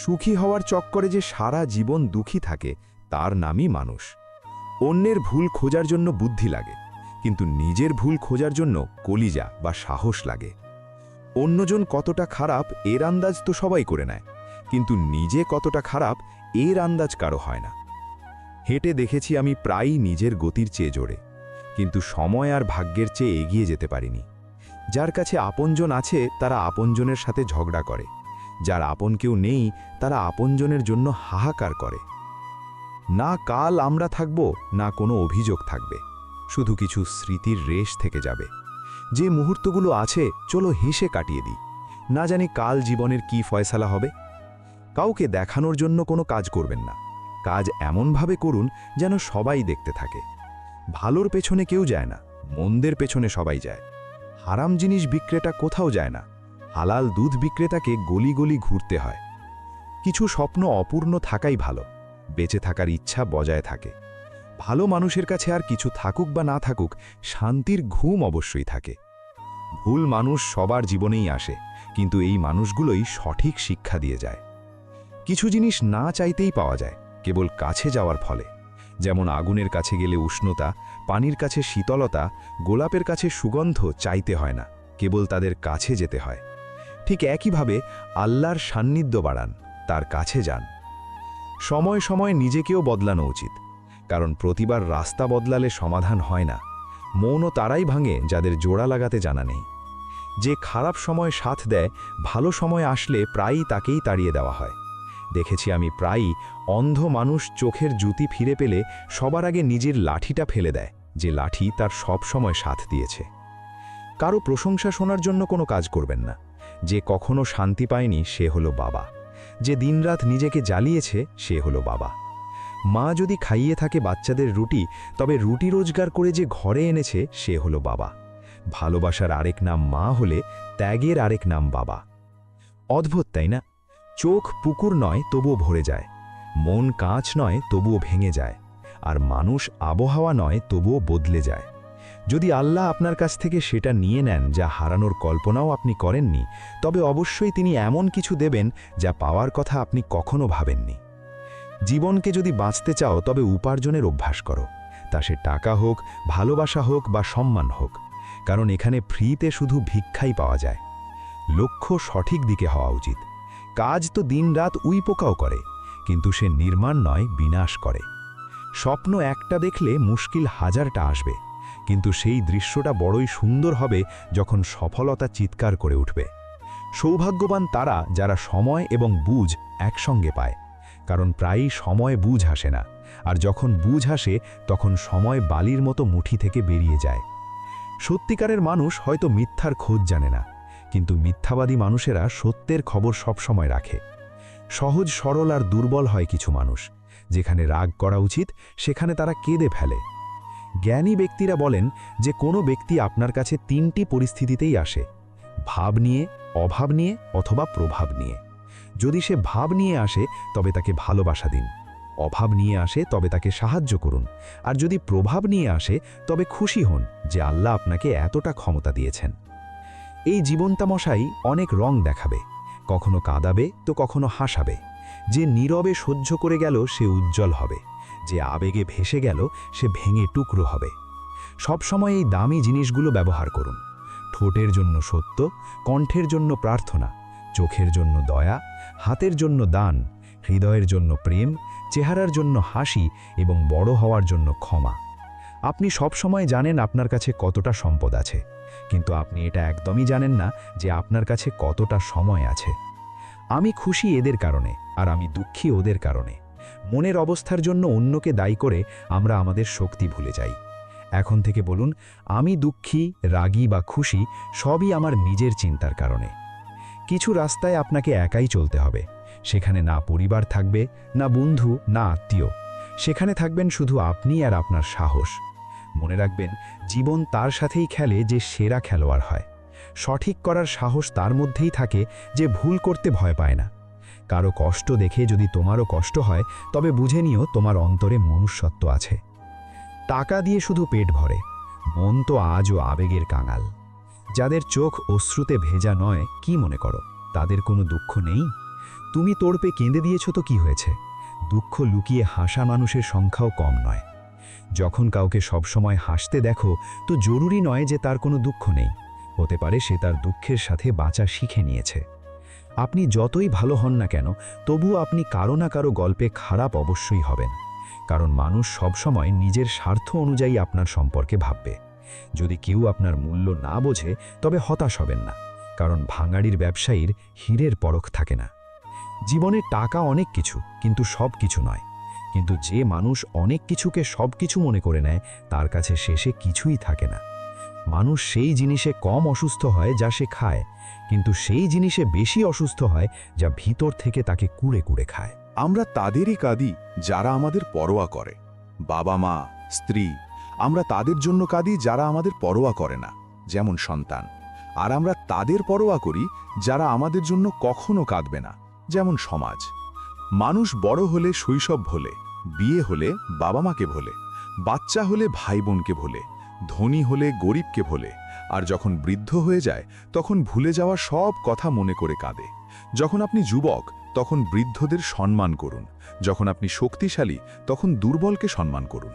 সুখী হওয়ার চক্করে যে সারা জীবন দুঃখী থাকে তার নামই মানুষ। অন্যের ভুল খোঁজার জন্য বুদ্ধি লাগে, কিন্তু নিজের ভুল খোঁজার জন্য কলিজা বা সাহস লাগে। অন্যজন কতটা খারাপ এর আন্দাজ তো সবাই করে নেয়, কিন্তু নিজে কতটা খারাপ এর আন্দাজ কারো হয় না। হেঁটে দেখেছি আমি প্রায়ই নিজের গতির চেয়ে জোরে, কিন্তু সময় আর ভাগ্যের চেয়ে এগিয়ে যেতে পারিনি। যার কাছে আপনজন আছে তারা আপনজনের সাথে ঝগড়া করে, যার আপন কেউ নেই তারা আপনজনের জন্য হাহাকার করে। না কাল আমরা থাকব, না কোনো অভিযোগ থাকবে, শুধু কিছু স্মৃতির রেশ থেকে যাবে। যে মুহূর্তগুলো আছে চলো হেসে কাটিয়ে দিই, না জানি কাল জীবনের কি ফয়সালা হবে। কাউকে দেখানোর জন্য কোনো কাজ করবেন না, কাজ এমনভাবে করুন যেন সবাই দেখতে থাকে। ভালোর পেছনে কেউ যায় না, মন্দের পেছনে সবাই যায়। হারাম জিনিস বিক্রেতা কোথাও যায় না, হালাল দুধ বিক্রেতাকে গলি গলি ঘুরতে হয়। কিছু স্বপ্ন অপূর্ণ থাকাই ভালো, বেঁচে থাকার ইচ্ছা বজায় থাকে। ভালো মানুষের কাছে আর কিছু থাকুক বা না থাকুক, শান্তির ঘুম অবশ্যই থাকে। ভুল মানুষ সবার জীবনেই আসে, কিন্তু এই মানুষগুলোই সঠিক শিক্ষা দিয়ে যায়। কিছু জিনিস না চাইতেই পাওয়া যায়, কেবল কাছে যাওয়ার ফলে। যেমন আগুনের কাছে গেলে উষ্ণতা, পানির কাছে শীতলতা, গোলাপের কাছে সুগন্ধ চাইতে হয় না, কেবল তাদের কাছে যেতে হয়। ঠিক একইভাবে আল্লাহর সান্নিধ্য বাড়ান, তার কাছে যান। সময় সময় নিজেকেও বদলানো উচিত, কারণ প্রতিবার রাস্তা বদলালে সমাধান হয় না। মনও তারাই ভাঙে যাদের জোড়া লাগাতে জানা নেই। যে খারাপ সময় সাথ দেয়, ভালো সময় আসলে প্রায়ই তাকেই তাড়িয়ে দেওয়া হয়। দেখেছি আমি প্রায়ই অন্ধ মানুষ চোখের জুতি ফিরে পেলে সবার আগে নিজের লাঠিটা ফেলে দেয়, যে লাঠি তার সব সময় সাথ দিয়েছে। কারো প্রশংসা শোনার জন্য কোনো কাজ করবেন না। যে কখনো শান্তি পায়নি সে হলো বাবা, যে দিনরাত নিজেকে জ্বালিয়েছে সে হলো বাবা। মা যদি খাইয়ে থাকে বাচ্চাদের রুটি, তবে রুটি রোজগার করে যে ঘরে এনেছে সে হলো বাবা। ভালোবাসার আরেক নাম মা হলে ত্যাগের আরেক নাম বাবা। অদ্ভুত তাই না? চোখ পুকুর নয় তবুও ভরে যায়, মন কাঁচ নয় তবুও ভেঙে যায়, আর মানুষ আবহাওয়া নয় তবুও বদলে যায়। যদি আল্লাহ আপনার কাছ থেকে সেটা নিয়ে নেন যা হারানোর কল্পনাও আপনি করেননি, তবে অবশ্যই তিনি এমন কিছু দেবেন যা পাওয়ার কথা আপনি কখনো ভাবেননি। জীবনকে যদি বাঁচতে চাও তবে উপার্জনের অভ্যাস করো, তা সে টাকা হোক, ভালোবাসা হোক বা সম্মান হোক, কারণ এখানে ফ্রিতে শুধু ভিক্ষাই পাওয়া যায়। লক্ষ্য সঠিক দিকে হওয়া উচিত। কাজ তো দিনরাত উইপোকাও করে, কিন্তু সে নির্মাণ নয় বিনাশ করে। স্বপ্ন একটা দেখলে মুশকিল হাজারটা আসবে, কিন্তু সেই দৃশ্যটা বড়ই সুন্দর হবে যখন সফলতা চিৎকার করে উঠবে। সৌভাগ্যবান তারা যারা সময় এবং বুঝ একসঙ্গে পায়, কারণ প্রায়ই সময় বুঝ আসে না, আর যখন বুঝ আসে তখন সময় বালির মতো মুঠি থেকে বেরিয়ে যায়। সত্যিকারের মানুষ হয়তো মিথ্যার খোঁজ জানে না, কিন্তু মিথ্যাবাদী মানুষেরা সত্যের খবর সবসময় রাখে। সহজ সরল আর দুর্বল হয় কিছু মানুষ, যেখানে রাগ করা উচিত সেখানে তারা কেঁদে ফেলে। জ্ঞানী ব্যক্তিরা বলেন যে কোনো ব্যক্তি আপনার কাছে তিনটি পরিস্থিতিতেই আসে: ভাব নিয়ে, অভাব নিয়ে অথবা প্রভাব নিয়ে। যদি সে ভাব নিয়ে আসে তবে তাকে ভালোবাসা দিন, অভাব নিয়ে আসে তবে তাকে সাহায্য করুন, আর যদি প্রভাব নিয়ে আসে তবে খুশি হন যে আল্লাহ আপনাকে এতটা ক্ষমতা দিয়েছেন। এই জীবনতামশাই অনেক রং দেখাবে, কখনো কাঁদাবে তো কখনো হাসাবে। যে নীরবে সহ্য করে গেল সে উজ্জ্বল হবে, যে আবেগে ভেসে গেল সে ভেঙে টুকরো হবে। সবসময় এই দামি জিনিসগুলো ব্যবহার করুন। ঠোঁটের জন্য সত্য, কণ্ঠের জন্য প্রার্থনা, চোখের জন্য দয়া, হাতের জন্য দান, হৃদয়ের জন্য প্রেম, চেহারার জন্য হাসি এবং বড় হওয়ার জন্য ক্ষমা। আপনি সবসময় জানেন আপনার কাছে কতটা সম্পদ আছে, কিন্তু আপনি এটা একদমই জানেন না যে আপনার কাছে কতটা সময় আছে। আমি খুশি এদের কারণে, আর আমি দুঃখী ওদের কারণে। মনের অবস্থার জন্য অন্যকে দায়ী করে আমরা আমাদের শক্তি ভুলে যাই। এখন থেকে বলুন, আমি দুঃখী, রাগী বা খুশি সবই আমার নিজের চিন্তার কারণে। কিছু রাস্তায় আপনাকে একাই চলতে হবে। সেখানে না পরিবার থাকবে, না বন্ধু, না আত্মীয়। সেখানে থাকবেন শুধু আপনি আর আপনার সাহস। মনে রাখবেন, জীবন তার সাথেই খেলে যে সেরা খেলোয়াড় হয়। সঠিক করার সাহস তার মধ্যেই থাকে যে ভুল করতে ভয় পায় না। কারো কষ্ট দেখে যদি তোমারও কষ্ট হয়, তবে বুঝে নিও তোমার অন্তরে মনুষ্যত্ব আছে। টাকা দিয়ে শুধু পেট ভরে, মন তো আজও আবেগের কাঙাল। যাদের চোখ অশ্রুতে ভেজা নয়, কি মনে করো তাদের কোনো দুঃখ নেই? তুমি তোড়পে কেঁদে দিয়েছ তো কি হয়েছে? দুঃখ লুকিয়ে হাসা মানুষের সংখ্যাও কম নয়। যখন কাউকে সবসময় হাসতে দেখো, তো জরুরি নয় যে তার কোনো দুঃখ নেই। হতে পারে সে তার দুঃখের সাথে বাঁচা শিখে নিয়েছে। আপনি যতই ভালো হন না কেন, তবুও আপনি কারো না কারো গল্পে খারাপ অবশ্যই হবেন। কারণ মানুষ সবসময় নিজের স্বার্থ অনুযায়ী আপনার সম্পর্কে ভাববে। যদি কেউ আপনার মূল্য না বোঝে, তবে হতাশ হবেন না, কারণ ভাঙাড়ির ব্যবসায়ীর হীরের পরখ থাকে না। জীবনে টাকা অনেক কিছু, কিন্তু সব কিছু নয়। কিন্তু যে মানুষ অনেক কিছুকে সব কিছু মনে করে নেয়, তার কাছে শেষে কিছুই থাকে না। মানুষ সেই জিনিসে কম অসুস্থ হয় যা সে খায়, কিন্তু সেই জিনিসে বেশি অসুস্থ হয় যা ভিতর থেকে তাকে কুড়ে কুড়ে খায়। আমরা তাদেরই কাঁদি যারা আমাদের পরোয়া করে। বাবা মা, স্ত্রী, আমরা তাদের জন্য কাঁদি যারা আমাদের পরোয়া করে না, যেমন সন্তান। আর আমরা তাদের পরোয়া করি যারা আমাদের জন্য কখনো কাঁদবে না, যেমন সমাজ। মানুষ বড় হলে শৈশব ভোলে, বিয়ে হলে বাবা মাকে ভোলে, বাচ্চা হলে ভাই বোনকে ভোলে, ধনী হলে গরিবকে ভোলে, আর যখন বৃদ্ধ হয়ে যায় তখন ভুলে যাওয়া সব কথা মনে করে কাঁদে। যখন আপনি যুবক, তখন বৃদ্ধদের সম্মান করুন। যখন আপনি শক্তিশালী, তখন দুর্বলকে সম্মান করুন।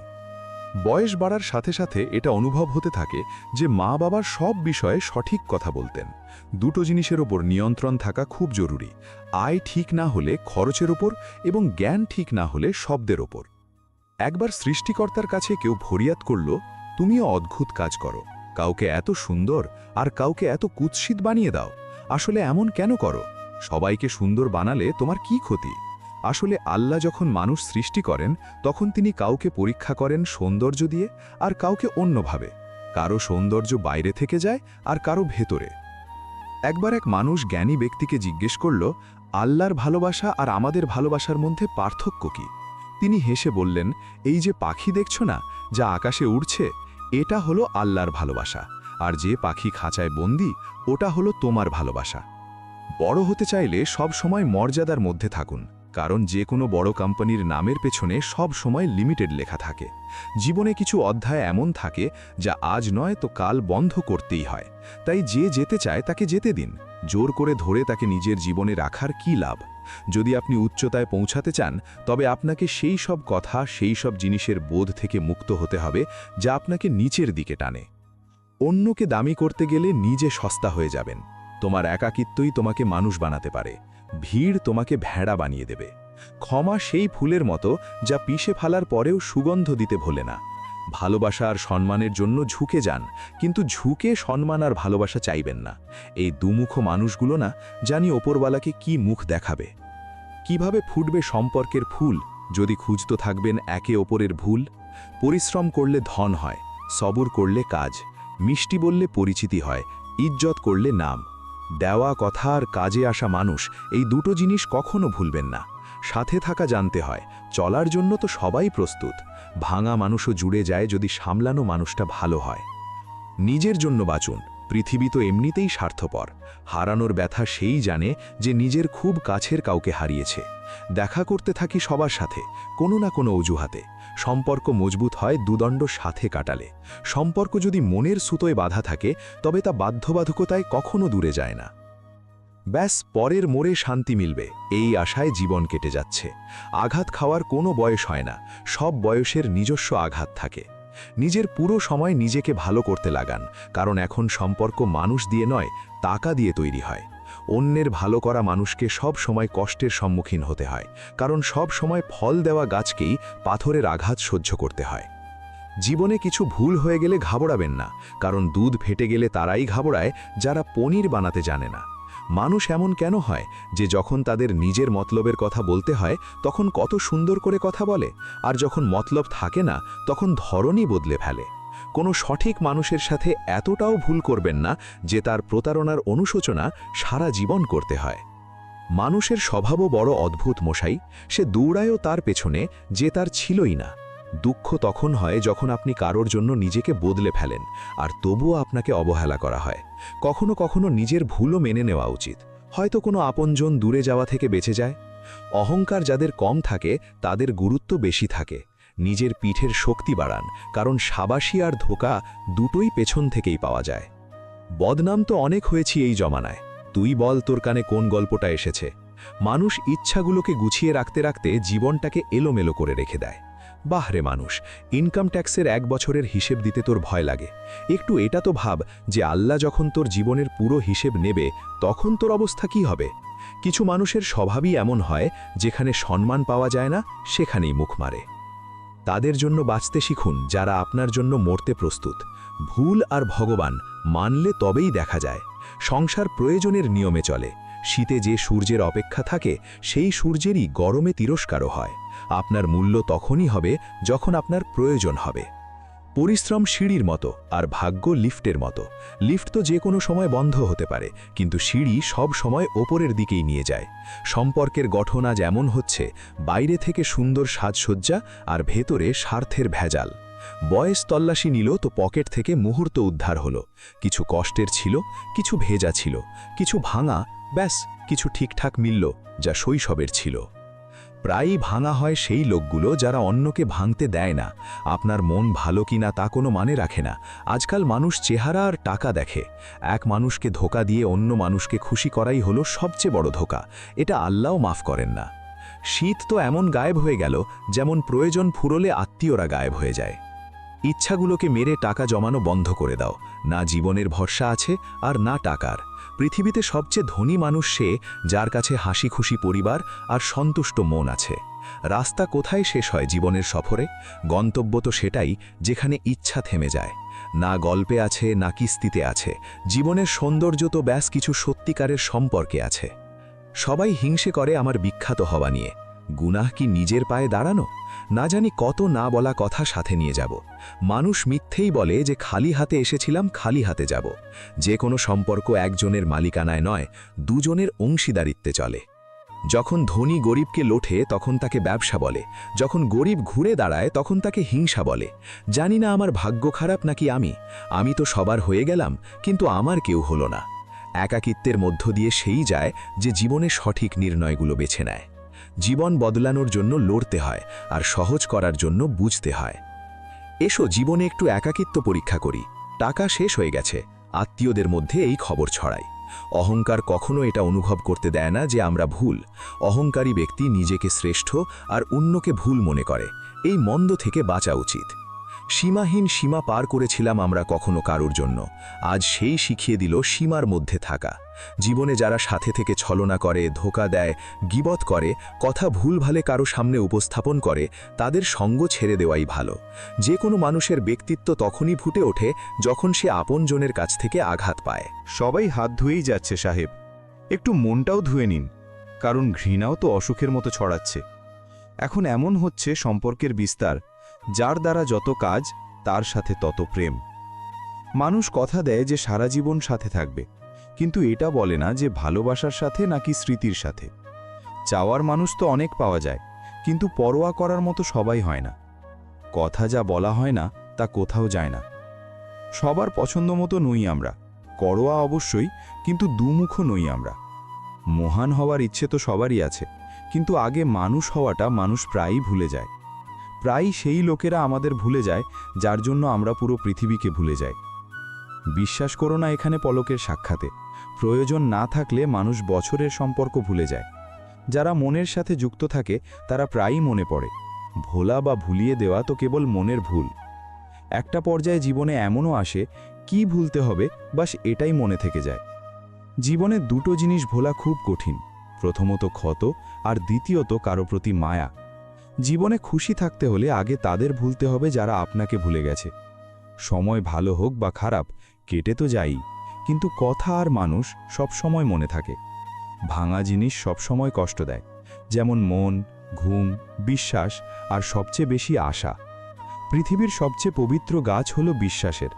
বয়স বাড়ার সাথে সাথে এটা অনুভব হতে থাকে যে মা বাবার সব বিষয়ে সঠিক কথা বলতেন। দুটো জিনিসের ওপর নিয়ন্ত্রণ থাকা খুব জরুরি: আয় ঠিক না হলে খরচের ওপর, এবং জ্ঞান ঠিক না হলে শব্দের ওপর। একবার সৃষ্টিকর্তার কাছে কেউ ফরিয়াদ করল, তুমিও অদ্ভুত কাজ করো, কাউকে এত সুন্দর আর কাউকে এত কুৎসিত বানিয়ে দাও। আসলে এমন কেন করো? সবাইকে সুন্দর বানালে তোমার কি ক্ষতি? আসলে আল্লাহ যখন মানুষ সৃষ্টি করেন, তখন তিনি কাউকে পরীক্ষা করেন সৌন্দর্য দিয়ে, আর কাউকে অন্যভাবে। কারো সৌন্দর্য বাইরে থেকে যায়, আর কারো ভেতরে। একবার এক মানুষ জ্ঞানী ব্যক্তিকে জিজ্ঞেস করল, আল্লাহর ভালোবাসা আর আমাদের ভালোবাসার মধ্যে পার্থক্য কি? তিনি হেসে বললেন, এই যে পাখি দেখছো না, যা আকাশে উড়ছে, এটা হলো আল্লাহর ভালোবাসা, আর যে পাখি খাঁচায় বন্দি, ওটা হলো তোমার ভালোবাসা। বড় হতে চাইলে সব সময় মর্যাদার মধ্যে থাকুন, কারণ যে কোনো বড় কোম্পানির নামের পেছনে সব সময় লিমিটেড লেখা থাকে। জীবনে কিছু অধ্যায় এমন থাকে যা আজ নয় তো কাল বন্ধ করতেই হয়। তাই যে যেতে চায় তাকে যেতে দিন। জোর করে ধরে তাকে নিজের জীবনে রাখার কী লাভ? যদি আপনি উচ্চতায় পৌঁছাতে চান, তবে আপনাকে সেই সব কথা, সেই সব জিনিসের বোধ থেকে মুক্ত হতে হবে যা আপনাকে নিচের দিকে টানে। অন্যকে দামি করতে গেলে নিজে সস্তা হয়ে যাবেন। তোমার একাকিত্বই তোমাকে মানুষ বানাতে পারে, ভিড় তোমাকে ভেড়া বানিয়ে দেবে। ক্ষমা সেই ফুলের মতো যা পিষে ফেলার পরেও সুগন্ধ দিতে ভোলে না। ভালোবাসা আর সম্মানের জন্য ঝুঁকে যান, কিন্তু ঝুঁকে সম্মান আর ভালোবাসা চাইবেন না। এই দুমুখ মানুষগুলো না জানি ওপরওয়ালাকে কি মুখ দেখাবে। কিভাবে ফুটবে সম্পর্কের ফুল যদি খুঁজতে থাকবেন একে ওপরের ভুল? পরিশ্রম করলে ধন হয়, সবুর করলে কাজ, মিষ্টি বললে পরিচিতি হয়, ইজ্জত করলে নাম। দেওয়া কথা আর কাজে আসা মানুষ, এই দুটো জিনিস কখনো ভুলবেন না। সাথে থাকা জানতে হয়, চলার জন্য তো সবাই প্রস্তুত। ভাঙা মানুষও জুড়ে যায় যদি সামলানো মানুষটা ভালো হয়। নিজের জন্য বাঁচুন, পৃথিবী তো এমনিতেই স্বার্থপর। হারানোর ব্যথা সেই জানে যে নিজের খুব কাছের কাউকে হারিয়েছে। দেখা করতে থাকি সবার সাথে, কোনো না কোনো অজুহাতে। সম্পর্ক মজবুত হয় দুদণ্ড সাথে কাটালে। সম্পর্ক যদি মনের সুতোয় বাধা থাকে, তবে তা বাধ্যবাধকতায় কখনো দূরে যায় না। ব্যাস পরের মোড়ে শান্তি মিলবে, এই আশায় জীবন কেটে যাচ্ছে। আঘাত খাওয়ার কোনো বয়স হয় না, সব বয়সের নিজস্ব আঘাত থাকে। নিজের পুরো সময় নিজেকে ভালো করতে লাগান, কারণ এখন সম্পর্ক মানুষ দিয়ে নয়, টাকা দিয়ে তৈরি হয়। অন্যের ভালো করা মানুষকে সব সময় কষ্টের সম্মুখীন হতে হয়, কারণ সব সময় ফল দেওয়া গাছকেই পাথরের আঘাত সহ্য করতে হয়। জীবনে কিছু ভুল হয়ে গেলে ঘাবড়াবেন না, কারণ দুধ ফেটে গেলে তারাই ঘাবড়ায় যারা পনির বানাতে জানে না। মানুষ এমন কেন হয় যে যখন তাদের নিজের মতলবের কথা বলতে হয় তখন কত সুন্দর করে কথা বলে, আর যখন মতলব থাকে না তখন ধরনই বদলে ফেলে। কোনো সঠিক মানুষের সাথে এতটাও ভুল করবেন না যে তার প্রতারণার অনুশোচনা সারা জীবন করতে হয়। মানুষের স্বভাবও বড় অদ্ভুত মশাই, সে দৌড়ায়ও তার পেছনে যে তার ছিলই না। দুঃখ তখন হয় যখন আপনি কারোর জন্য নিজেকে বদলে ফেলেন, আর তবুও আপনাকে অবহেলা করা হয়। কখনো কখনো নিজের ভুলও মেনে নেওয়া উচিত, হয়তো কোনো আপনজন দূরে যাওয়া থেকে বেঁচে যায়। অহংকার যাদের কম থাকে তাদের গুরুত্ব বেশি থাকে। নিজের পিঠের শক্তি বাড়ান, কারণ শাবাশি আর ধোঁকা দুটোই পেছন থেকেই পাওয়া যায়। বদনাম তো অনেক হয়েছি এই জমানায়, তুই বল তোর কানে কোন গল্পটা এসেছে। মানুষ ইচ্ছাগুলোকে গুছিয়ে রাখতে রাখতে জীবনটাকে এলোমেলো করে রেখে দেয়। বাহরে মানুষ, ইনকাম ট্যাক্সের 1 বছরের হিসেব দিতে তোর ভয় লাগে, একটু এটা তো ভাব যে আল্লাহ যখন তোর জীবনের পুরো হিসেব নেবে তখন তোর অবস্থা কি হবে। কিছু মানুষের স্বভাবই এমন হয়, যেখানে সম্মান পাওয়া যায় না সেখানেই মুখ মারে। তাদের জন্য বাঁচতে শিখুন যারা আপনার জন্য মরতে প্রস্তুত। ভুল আর ভগবান মানলে তবেই দেখা যায়। সংসার প্রয়োজনের নিয়মে চলে। শীতে যে সূর্যের অপেক্ষা থাকে সেই সূর্যেরই গরমে তিরস্কারও হয়। আপনার মূল্য তখনই হবে যখন আপনার প্রয়োজন হবে। পরিশ্রম সিঁড়ির মতো আর ভাগ্য লিফটের মতো। লিফট তো যে কোনো সময় বন্ধ হতে পারে, কিন্তু সিঁড়ি সব সময় ওপরের দিকেই নিয়ে যায়। সম্পর্কের গঠন আজ এমন হচ্ছে, বাইরে থেকে সুন্দর সাজসজ্জা আর ভেতরে স্বার্থের ভেজাল। বয়স তল্লাশি নিল তো পকেট থেকে মুহূর্ত উদ্ধার হলো। কিছু কষ্টের ছিল, কিছু ভেজা ছিল, কিছু ভাঙা, ব্যাস কিছু ঠিকঠাক মিলল যা শৈশবের ছিল। প্রায়ই ভাঙা হয় সেই লোকগুলো যারা অন্যকে ভাঙতে দেয় না। আপনার মন ভালো কিনা তা কোনো মানে রাখে না। আজকাল মানুষ চেহারা আর টাকা দেখে। এক মানুষকে ধোঁকা দিয়ে অন্য মানুষকে খুশি করাই হলো সবচেয়ে বড় ধোঁকা। এটা আল্লাহও মাফ করেন না। শীত তো এমন গায়েব হয়ে গেল যেমন প্রয়োজন ফুরলে আত্মীয়রা গায়েব হয়ে যায়। ইচ্ছাগুলোকে মেরে টাকা জমানো বন্ধ করে দাও, না জীবনের ভরসা আছে আর না টাকার। পৃথিবীতে সবচেয়ে ধনী মানুষ সে যার কাছে হাসি খুশি পরিবার আর সন্তুষ্ট মন আছে। রাস্তা কোথায় শেষ হয় জীবনের সফরে? গন্তব্য তো সেটাই যেখানে ইচ্ছা থেমে যায়। না গল্পে আছে না কিস্তিতে আছে। জীবনের সৌন্দর্য তো ব্যাস কিছু সত্যিকারের সম্পর্কে আছে। সবাই হিংসে করে আমার বিখ্যাত হওয়া নিয়ে। গুনাহ কি নিজের পায়ে দাঁড়ানো? না জানি কত না বলা কথা সাথে নিয়ে যাব। মানুষ মিথ্যেই বলে যে খালি হাতে এসেছিলাম, খালি হাতে যাব। যে কোনো সম্পর্ক একজনের মালিকানায় নয়, দুজনের অংশীদারিত্বে চলে। যখন ধনী গরিবকে লোঠে তখন তাকে ব্যবসা বলে, যখন গরিব ঘুরে দাঁড়ায় তখন তাকে হিংসা বলে। জানি না আমার ভাগ্য খারাপ নাকি আমি তো সবার হয়ে গেলাম, কিন্তু আমার কেউ হলো না। একাকিত্বের মধ্য দিয়ে সেই যায় যে জীবনে সঠিক নির্ণয়গুলো বেছে নেয়। জীবন বদলানোর জন্য লড়তে হয়, আর সহজ করার জন্য বুঝতে হয়। এসো জীবনে একটু একাকিত্ব পরীক্ষা করি। টাকা শেষ হয়ে গেছে, আত্মীয়দের মধ্যে এই খবর ছড়াই। অহংকার কখনো এটা অনুভব করতে দেয় না যে আমরা ভুল। অহংকারী ব্যক্তি নিজেকে শ্রেষ্ঠ আর অন্যকে ভুল মনে করে। এই মন্দ থেকে বাঁচা উচিত। সীমাহীন সীমা পার করেছিলাম আমরা কখনো কারোর জন্য, আজ সেই শিখিয়ে দিল সীমার মধ্যে থাকা। জীবনে যারা সাথে থেকে ছলনা করে, ধোঁকা দেয়, গীবত করে, কথা ভুলভালে কারো সামনে উপস্থাপন করে, তাদের সঙ্গ ছেড়ে দেওয়াই ভালো। যে কোনো মানুষের ব্যক্তিত্ব তখনই ফুটে ওঠে যখন সে আপনজনের কাছ থেকে আঘাত পায়। সবাই হাত ধুয়েই যাচ্ছে সাহেব, একটু মনটাও ধুয়ে নিন, কারণ ঘৃণাও তো অসুখের মতো ছড়াচ্ছে। এখন এমন হচ্ছে সম্পর্কের বিস্তার, যার দ্বারা যত কাজ তার সাথে তত প্রেম। মানুষ কথা দেয় যে সারা জীবন সাথে থাকবে, কিন্তু এটা বলে না যে ভালোবাসার সাথে নাকি স্মৃতির সাথে। চাওয়ার মানুষ তো অনেক পাওয়া যায়, কিন্তু পরোয়া করার মতো সবাই হয় না। কথা যা বলা হয় না তা কোথাও যায় না। সবার পছন্দ মতো নই আমরা, করোয়া অবশ্যই, কিন্তু দুমুখও নই আমরা। মহান হওয়ার ইচ্ছে তো সবারই আছে, কিন্তু আগে মানুষ হওয়াটা মানুষ প্রায়ই ভুলে যায়। প্রায়ই সেই লোকেরা আমাদের ভুলে যায় যার জন্য আমরা পুরো পৃথিবীকে ভুলে যাই। বিশ্বাস করো না, এখানে পলকের সাক্ষাতে প্রয়োজন না থাকলে মানুষ বছরের সম্পর্ক ভুলে যায়। যারা মনের সাথে যুক্ত থাকে তারা প্রায়ই মনে পড়ে। ভোলা বা ভুলিয়ে দেওয়া তো কেবল মনের ভুল। একটা পর্যায়ে জীবনে এমনও আসে কি ভুলতে হবে বাস এটাই মনে থেকে যায়। জীবনে দুটো জিনিস ভোলা খুব কঠিন, প্রথমত ক্ষত আর দ্বিতীয়ত কারো প্রতি মায়া। জীবনে খুশি থাকতে হলে আগে তাদের ভুলতে হবে যারা আপনাকে ভুলে গেছে। সময় ভালো হোক বা খারাপ কেটে তো যাই, কিন্তু কথা আর মানুষ সব সময় মনে থাকে। ভাঙা জিনিস সব সময় কষ্ট দেয়, যেমন মন, ঘুম, বিশ্বাস আর সবচেয়ে বেশি আশা। পৃথিবীর সবচেয়ে পবিত্র গাছ হলো বিশ্বাসের,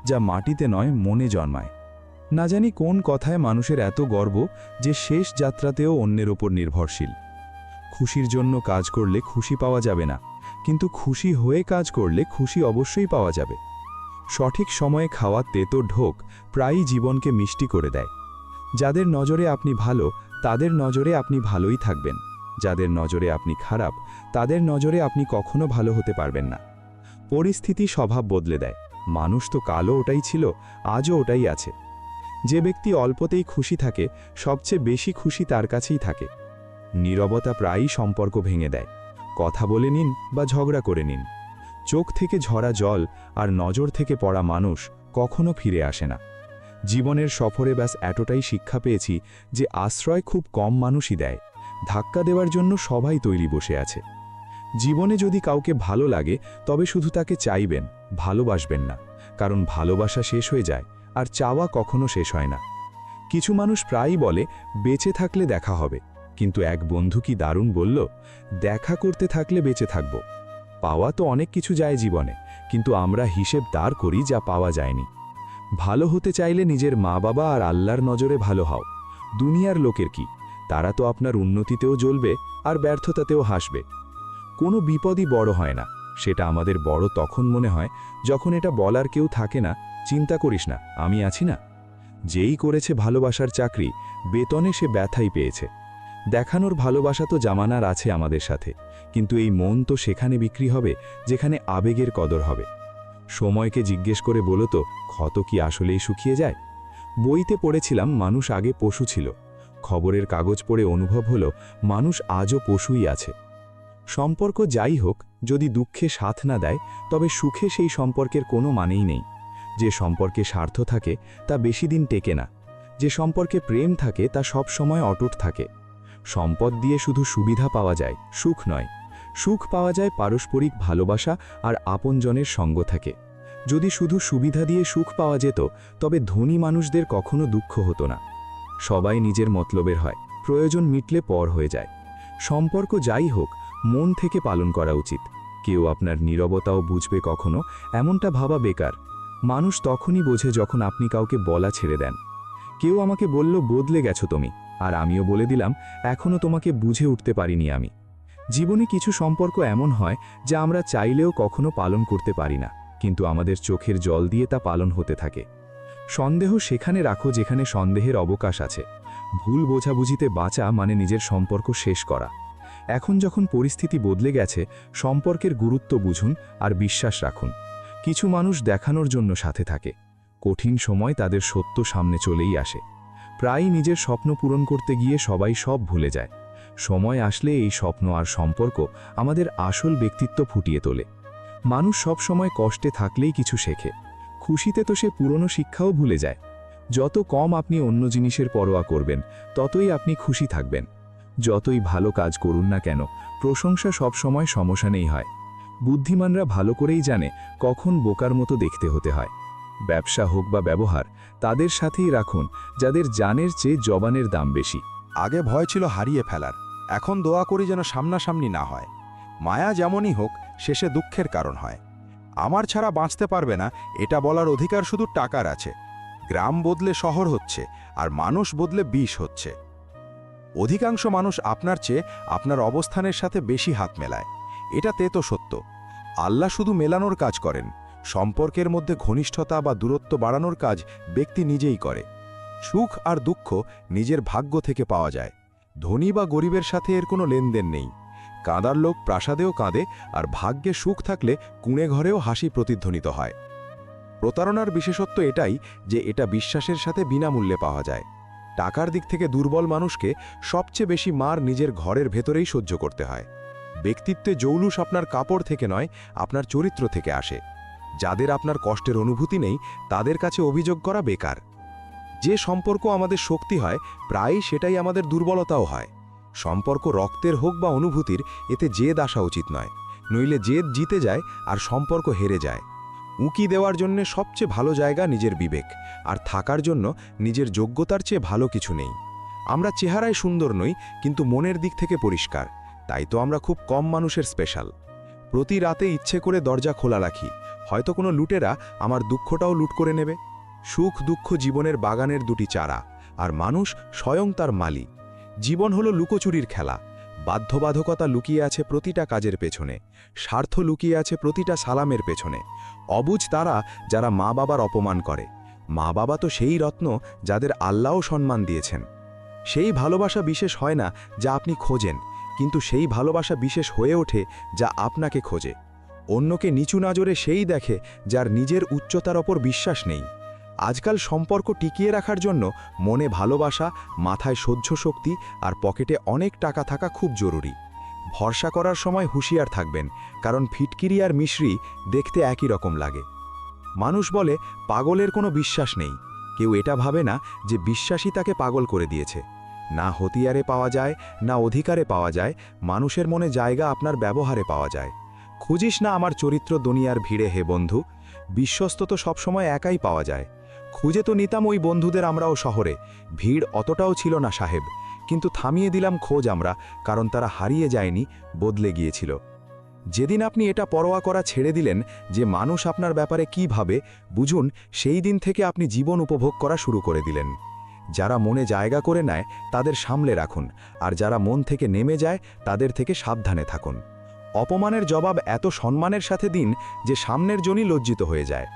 যা মাটিতে নয় মনে জন্মায়। না জানি কোন কথায় মানুষের এত গর্ব যে শেষ যাত্রাতেও অন্যের ওপর নির্ভরশীল। খুশির জন্য কাজ করলে খুশি পাওয়া যাবে না, কিন্তু খুশি হয়ে কাজ করলে খুশি অবশ্যই পাওয়া যাবে। সঠিক সময়ে খাওয়া তেতো ঢোক প্রায়ই জীবনকে মিষ্টি করে দেয়। যাদের নজরে আপনি ভালো তাদের নজরে আপনি ভালোই থাকবেন, যাদের নজরে আপনি খারাপ তাদের নজরে আপনি কখনো ভালো হতে পারবেন না। পরিস্থিতি স্বভাব বদলে দেয়, মানুষ তো কালও ওটাই ছিল, আজও ওটাই আছে। যে ব্যক্তি অল্পতেই খুশি থাকে সবচেয়ে বেশি খুশি তার কাছেই থাকে। নীরবতা প্রায়ই সম্পর্ক ভেঙে দেয়। কথা বলে নিন বা ঝগড়া করে নিন। চোখ থেকে ঝরা জল আর নজর থেকে পড়া মানুষ কখনো ফিরে আসে না। জীবনের সফরে ব্যাস এতটাই শিক্ষা পেয়েছি যে আশ্রয় খুব কম মানুষই দেয়, ধাক্কা দেওয়ার জন্য সবাই তৈরি বসে আছে। জীবনে যদি কাউকে ভালো লাগে তবে শুধু তাকে চাইবেন, ভালোবাসবেন না, কারণ ভালোবাসা শেষ হয়ে যায় আর চাওয়া কখনো শেষ হয় না। কিছু মানুষ প্রায়ই বলে বেঁচে থাকলে দেখা হবে, কিন্তু এক বন্ধু কি দারুণ বলল, দেখা করতে থাকলে বেঁচে থাকব। পাওয়া তো অনেক কিছু যায় জীবনে, কিন্তু আমরা হিসেব দাঁড় করি যা পাওয়া যায়নি। ভালো হতে চাইলে নিজের মা বাবা আর আল্লাহর নজরে ভালো হও। দুনিয়ার লোকের কি, তারা তো আপনার উন্নতিতেও জ্বলবে আর ব্যর্থতাতেও হাসবে। কোনো বিপদই বড় হয় না, সেটা আমাদের বড় তখন মনে হয় যখন এটা বলার কেউ থাকে না, চিন্তা করিস না, আমি আছি না। যেই করেছে ভালোবাসার চাকরি, বেতনে সে ব্যথাই পেয়েছে। দেখানোর ভালোবাসা তো জামানার আছে আমাদের সাথে, কিন্তু এই মন তো সেখানে বিক্রি হবে যেখানে আবেগের কদর হবে। সময়কে জিজ্ঞেস করে বলো তো, ক্ষত কি আসলেই শুকিয়ে যায়? বইতে পড়েছিলাম মানুষ আগে পশু ছিল, খবরের কাগজ পড়ে অনুভব হলো মানুষ আজও পশুই আছে। সম্পর্ক যাই হোক, যদি দুঃখে সাথ না দেয় তবে সুখে সেই সম্পর্কের কোনো মানেই নেই। যে সম্পর্কে স্বার্থ থাকে তা বেশি দিন টেকে না, যে সম্পর্কে প্রেম থাকে তা সব সময় অটুট থাকে। সম্পদ দিয়ে শুধু সুবিধা পাওয়া যায়, সুখ নয়। সুখ পাওয়া যায় পারস্পরিক ভালোবাসা আর আপনজনের সঙ্গ থাকে। যদি শুধু সুবিধা দিয়ে সুখ পাওয়া যেত তবে ধনী মানুষদের কখনো দুঃখ হতো না। সবাই নিজের মতলবের হয়, প্রয়োজন মিটলে পর হয়ে যায়। সম্পর্ক যাই হোক, মন থেকে পালন করা উচিত। কেউ আপনার নীরবতাও বুঝবে কখনো, এমনটা ভাবা বেকার। মানুষ তখনই বোঝে যখন আপনি কাউকে বলা ছেড়ে দেন। কেউ আমাকে বলল বদলে গেছো তুমি, আর আমিও বলে দিলাম এখনো তোমাকে বুঝে উঠতে পারিনি আমি। জীবনে কিছু সম্পর্ক এমন হয় যা আমরা চাইলেও কখনো পালন করতে পারি না, কিন্তু আমাদের চোখের জল দিয়ে তা পালন হতে থাকে। সন্দেহ সেখানে রাখো যেখানে সন্দেহের অবকাশ আছে। ভুল বোঝাবুঝিতে বাঁচা মানে নিজের সম্পর্ক শেষ করা। এখন যখন পরিস্থিতি বদলে গেছে, সম্পর্কের গুরুত্ব বুঝুন আর বিশ্বাস রাখুন। কিছু মানুষ দেখানোর জন্য সাথে থাকে, কঠিন সময় তাদের সত্য সামনে চলেই আসে। প্রায়ই নিজের স্বপ্ন পূরণ করতে গিয়ে সবাই সব ভুলে যায়। সময় আসলে এই স্বপ্ন আর সম্পর্ক আমাদের আসল ব্যক্তিত্ব ফুটিয়ে তোলে। মানুষ সব সময় কষ্টে থাকলেই কিছু শেখে, খুশিতে তো সে পুরনো শিক্ষাও ভুলে যায়। যত কম আপনি অন্য জিনিসের পরোয়া করবেন, ততই আপনি খুশি থাকবেন। যতই ভালো কাজ করুন না কেন, প্রশংসা সব সময় সমস্যানেই হয়। বুদ্ধিমানরা ভালো করেই জানে কখন বোকার মতো দেখতে হতে হয়। ব্যবসা হোক বা ব্যবহার, তাদের সাথেই রাখুন যাদের জানের চেয়ে জবানের দাম বেশি। আগে ভয় ছিল হারিয়ে ফেলার, এখন দোয়া করি যেন সামনাসামনি না হয়। মায়া যেমনই হোক, শেষে দুঃখের কারণ হয়। আমার ছাড়া বাঁচতে পারবে না, এটা বলার অধিকার শুধু টাকার আছে। গ্রাম বদলে শহর হচ্ছে, আর মানুষ বদলে বিষ হচ্ছে। অধিকাংশ মানুষ আপনার চেয়ে আপনার অবস্থানের সাথে বেশি হাত মেলায়, এটা তেতো সত্য। আল্লাহ শুধু মেলানোর কাজ করেন, সম্পর্কের মধ্যে ঘনিষ্ঠতা বা দূরত্ব বাড়ানোর কাজ ব্যক্তি নিজেই করে। সুখ আর দুঃখ নিজের ভাগ্য থেকে পাওয়া যায়। ধনী বা গরিবের সাথে এর কোনো লেনদেন নেই। কাঁদার লোক প্রাসাদেও কাঁদে, আর ভাগ্যে সুখ থাকলে কুঁড়ে ঘরেও হাসি প্রতিধ্বনিত হয়। প্রতারণার বিশেষত্ব এটাই যে এটা বিশ্বাসের সাথে বিনামূল্যে পাওয়া যায়। টাকার দিক থেকে দুর্বল মানুষকে সবচেয়ে বেশি মার নিজের ঘরের ভেতরেই সহ্য করতে হয়। ব্যক্তিত্বে জৌলুস আপনার কাপড় থেকে নয়, আপনার চরিত্র থেকে আসে। যাদের আপনার কষ্টের অনুভূতি নেই তাদের কাছে অভিযোগ করা বেকার। যে সম্পর্ক আমাদের শক্তি হয় প্রায়ই সেটাই আমাদের দুর্বলতাও হয়। সম্পর্ক রক্তের হোক বা অনুভূতির, এতে জেদ আসা উচিত নয়, নইলে জেদ জিতে যায় আর সম্পর্ক হেরে যায়। উঁকি দেওয়ার জন্য সবচেয়ে ভালো জায়গা নিজের বিবেক, আর থাকার জন্য নিজের যোগ্যতার চেয়ে ভালো কিছু নেই। আমরা চেহারায় সুন্দর নই, কিন্তু মনের দিক থেকে পরিষ্কার, তাই তো আমরা খুব কম মানুষের স্পেশাল। প্রতি রাতে ইচ্ছে করে দরজা খোলা রাখি, হয়তো কোনো লুটেরা আমার দুঃখটাও লুট করে নেবে। সুখ দুঃখ জীবনের বাগানের দুটি চারা, আর মানুষ স্বয়ং তার মালি। জীবন হলো লুকোচুরির খেলা। বাধ্যবাধকতা লুকিয়ে আছে প্রতিটা কাজের পেছনে, স্বার্থ লুকিয়ে আছে প্রতিটা সালামের পেছনে। অবুঝ তারা যারা মা বাবার অপমান করে। মা বাবা তো সেই রত্ন যাদের আল্লাহও সম্মান দিয়েছেন। সেই ভালোবাসা বিশেষ হয় না যা আপনি খোঁজেন, কিন্তু সেই ভালোবাসা বিশেষ হয়ে ওঠে যা আপনাকে খোঁজে। অন্যকে নিচু নজরে সেই দেখে যার নিজের উচ্চতার ওপর বিশ্বাস নেই। আজকাল সম্পর্ক টিকিয়ে রাখার জন্য মনে ভালোবাসা, মাথায় সহ্য শক্তি আর পকেটে অনেক টাকা থাকা খুব জরুরি। ভরসা করার সময় হুঁশিয়ার থাকবেন, কারণ ফিটকিরি আর মিশ্রি দেখতে একই রকম লাগে। মানুষ বলে পাগলের কোনো বিশ্বাস নেই, কেউ এটা ভাবে না যে বিশ্বাসই তাকে পাগল করে দিয়েছে। না হতিয়ারে পাওয়া যায়, না অধিকারে পাওয়া যায়, মানুষের মনে জায়গা আপনার ব্যবহারে পাওয়া যায়। খুঁজিস না আমার চরিত্র দুনিয়ার ভিড়ে হে বন্ধু, বিশ্বস্ত তো সবসময় একাই পাওয়া যায়। খুঁজে তো নিতাম ওই বন্ধুদের আমরাও শহরে, ভিড় অতটাও ছিল না সাহেব, কিন্তু থামিয়ে দিলাম খোঁজ আমরা, কারণ তারা হারিয়ে যায়নি, বদলে গিয়েছিল। যেদিন আপনি এটা পরোয়া করা ছেড়ে দিলেন যে মানুষ আপনার ব্যাপারে কি ভাবে, বুঝুন সেই দিন থেকে আপনি জীবন উপভোগ করা শুরু করে দিলেন। যারা মনে জায়গা করে নেয় তাদের সামলে রাখুন, আর যারা মন থেকে নেমে যায় তাদের থেকে সাবধানে থাকুন। অপমানের জবাব এত সম্মানের সাথে দিন যে সামনের জনই লজ্জিত হয়ে যায়।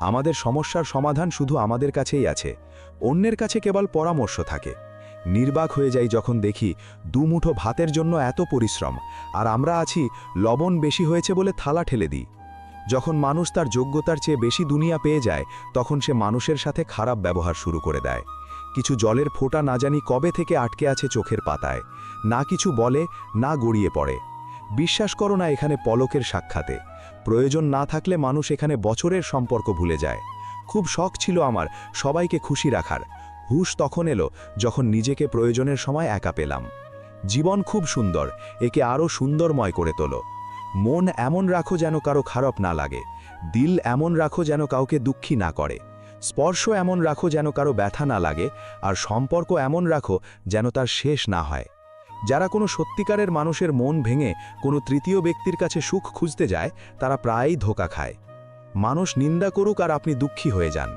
আমাদের সমস্যার সমাধান শুধু আমাদের কাছেই আছে, অন্যের কাছে কেবল পরামর্শ থাকে। নির্বাক হয়ে যাই যখন দেখি দুমুঠো ভাতের জন্য এত পরিশ্রম, আর আমরা আছি লবণ বেশি হয়েছে বলে থালা ঠেলে দিই। যখন মানুষ তার যোগ্যতার চেয়ে বেশি দুনিয়া পেয়ে যায়, তখন সে মানুষের সাথে খারাপ ব্যবহার শুরু করে দেয়। কিছু জলের ফোঁটা না জানি কবে থেকে আটকে আছে চোখের পাতায়, না কিছু বলে, না গড়িয়ে পড়ে। বিশ্বাস করো না এখানে পলকের সাক্ষাতে, প্রয়োজন না থাকলে মানুষ এখানে বছরের সম্পর্ক ভুলে যায়। খুব শখ ছিল আমার সবাইকে খুশি রাখার, হুঁশ তখন এলো যখন নিজেকে প্রয়োজনের সময় একা পেলাম। জীবন খুব সুন্দর, একে আরও সুন্দরময় করে তোলো। মন এমন রাখো যেন কারো খারাপ না লাগে, দিল এমন রাখো যেন কাউকে দুঃখী না করে, স্পর্শ এমন রাখো যেন কারো ব্যথা না লাগে, আর সম্পর্ক এমন রাখো যেন তার শেষ না হয়। যারা কোনো সত্যিকারের মানুষের মন ভেঙে কোনো তৃতীয় ব্যক্তির কাছে সুখ খুঁজতে যায়, তারা প্রায়ই ধোঁকা খায়। মানুষ নিন্দা করুক আর আপনি দুঃখী হয়ে যান,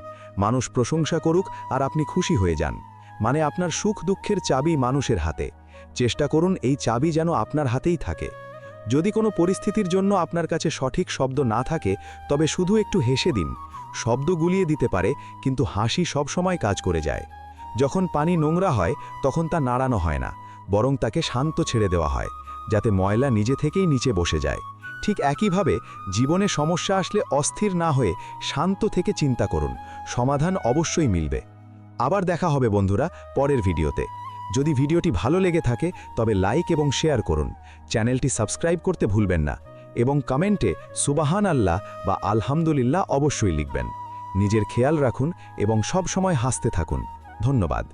মানুষ প্রশংসা করুক আর আপনি খুশি হয়ে যান, মানে আপনার সুখ দুঃখের চাবি মানুষের হাতে। চেষ্টা করুন এই চাবি যেন আপনার হাতেই থাকে। যদি কোনো পরিস্থিতির জন্য আপনার কাছে সঠিক শব্দ না থাকে, তবে শুধু একটু হেসে দিন। শব্দ গুলিয়ে দিতে পারে, কিন্তু হাসি সবসময় কাজ করে যায়। যখন পানি নোংরা হয় তখন তা নাড়ানো হয় না, বরং তাকে শান্ত ছেড়ে দেওয়া হয়, যাতে ময়লা নিজে থেকেই নিচে বসে যায়। ঠিক একইভাবে জীবনে সমস্যা আসলে অস্থির না হয়ে শান্ত থেকে চিন্তা করুন, সমাধান অবশ্যই মিলবে। আবার দেখা হবে বন্ধুরা পরের ভিডিওতে। যদি ভিডিওটি ভালো লেগে থাকে তবে লাইক এবং শেয়ার করুন, চ্যানেলটি সাবস্ক্রাইব করতে ভুলবেন না, এবং কমেন্টে সুবাহান আল্লাহ বা আলহামদুলিল্লাহ অবশ্যই লিখবেন। নিজের খেয়াল রাখুন এবং সব সময় হাসতে থাকুন। ধন্যবাদ।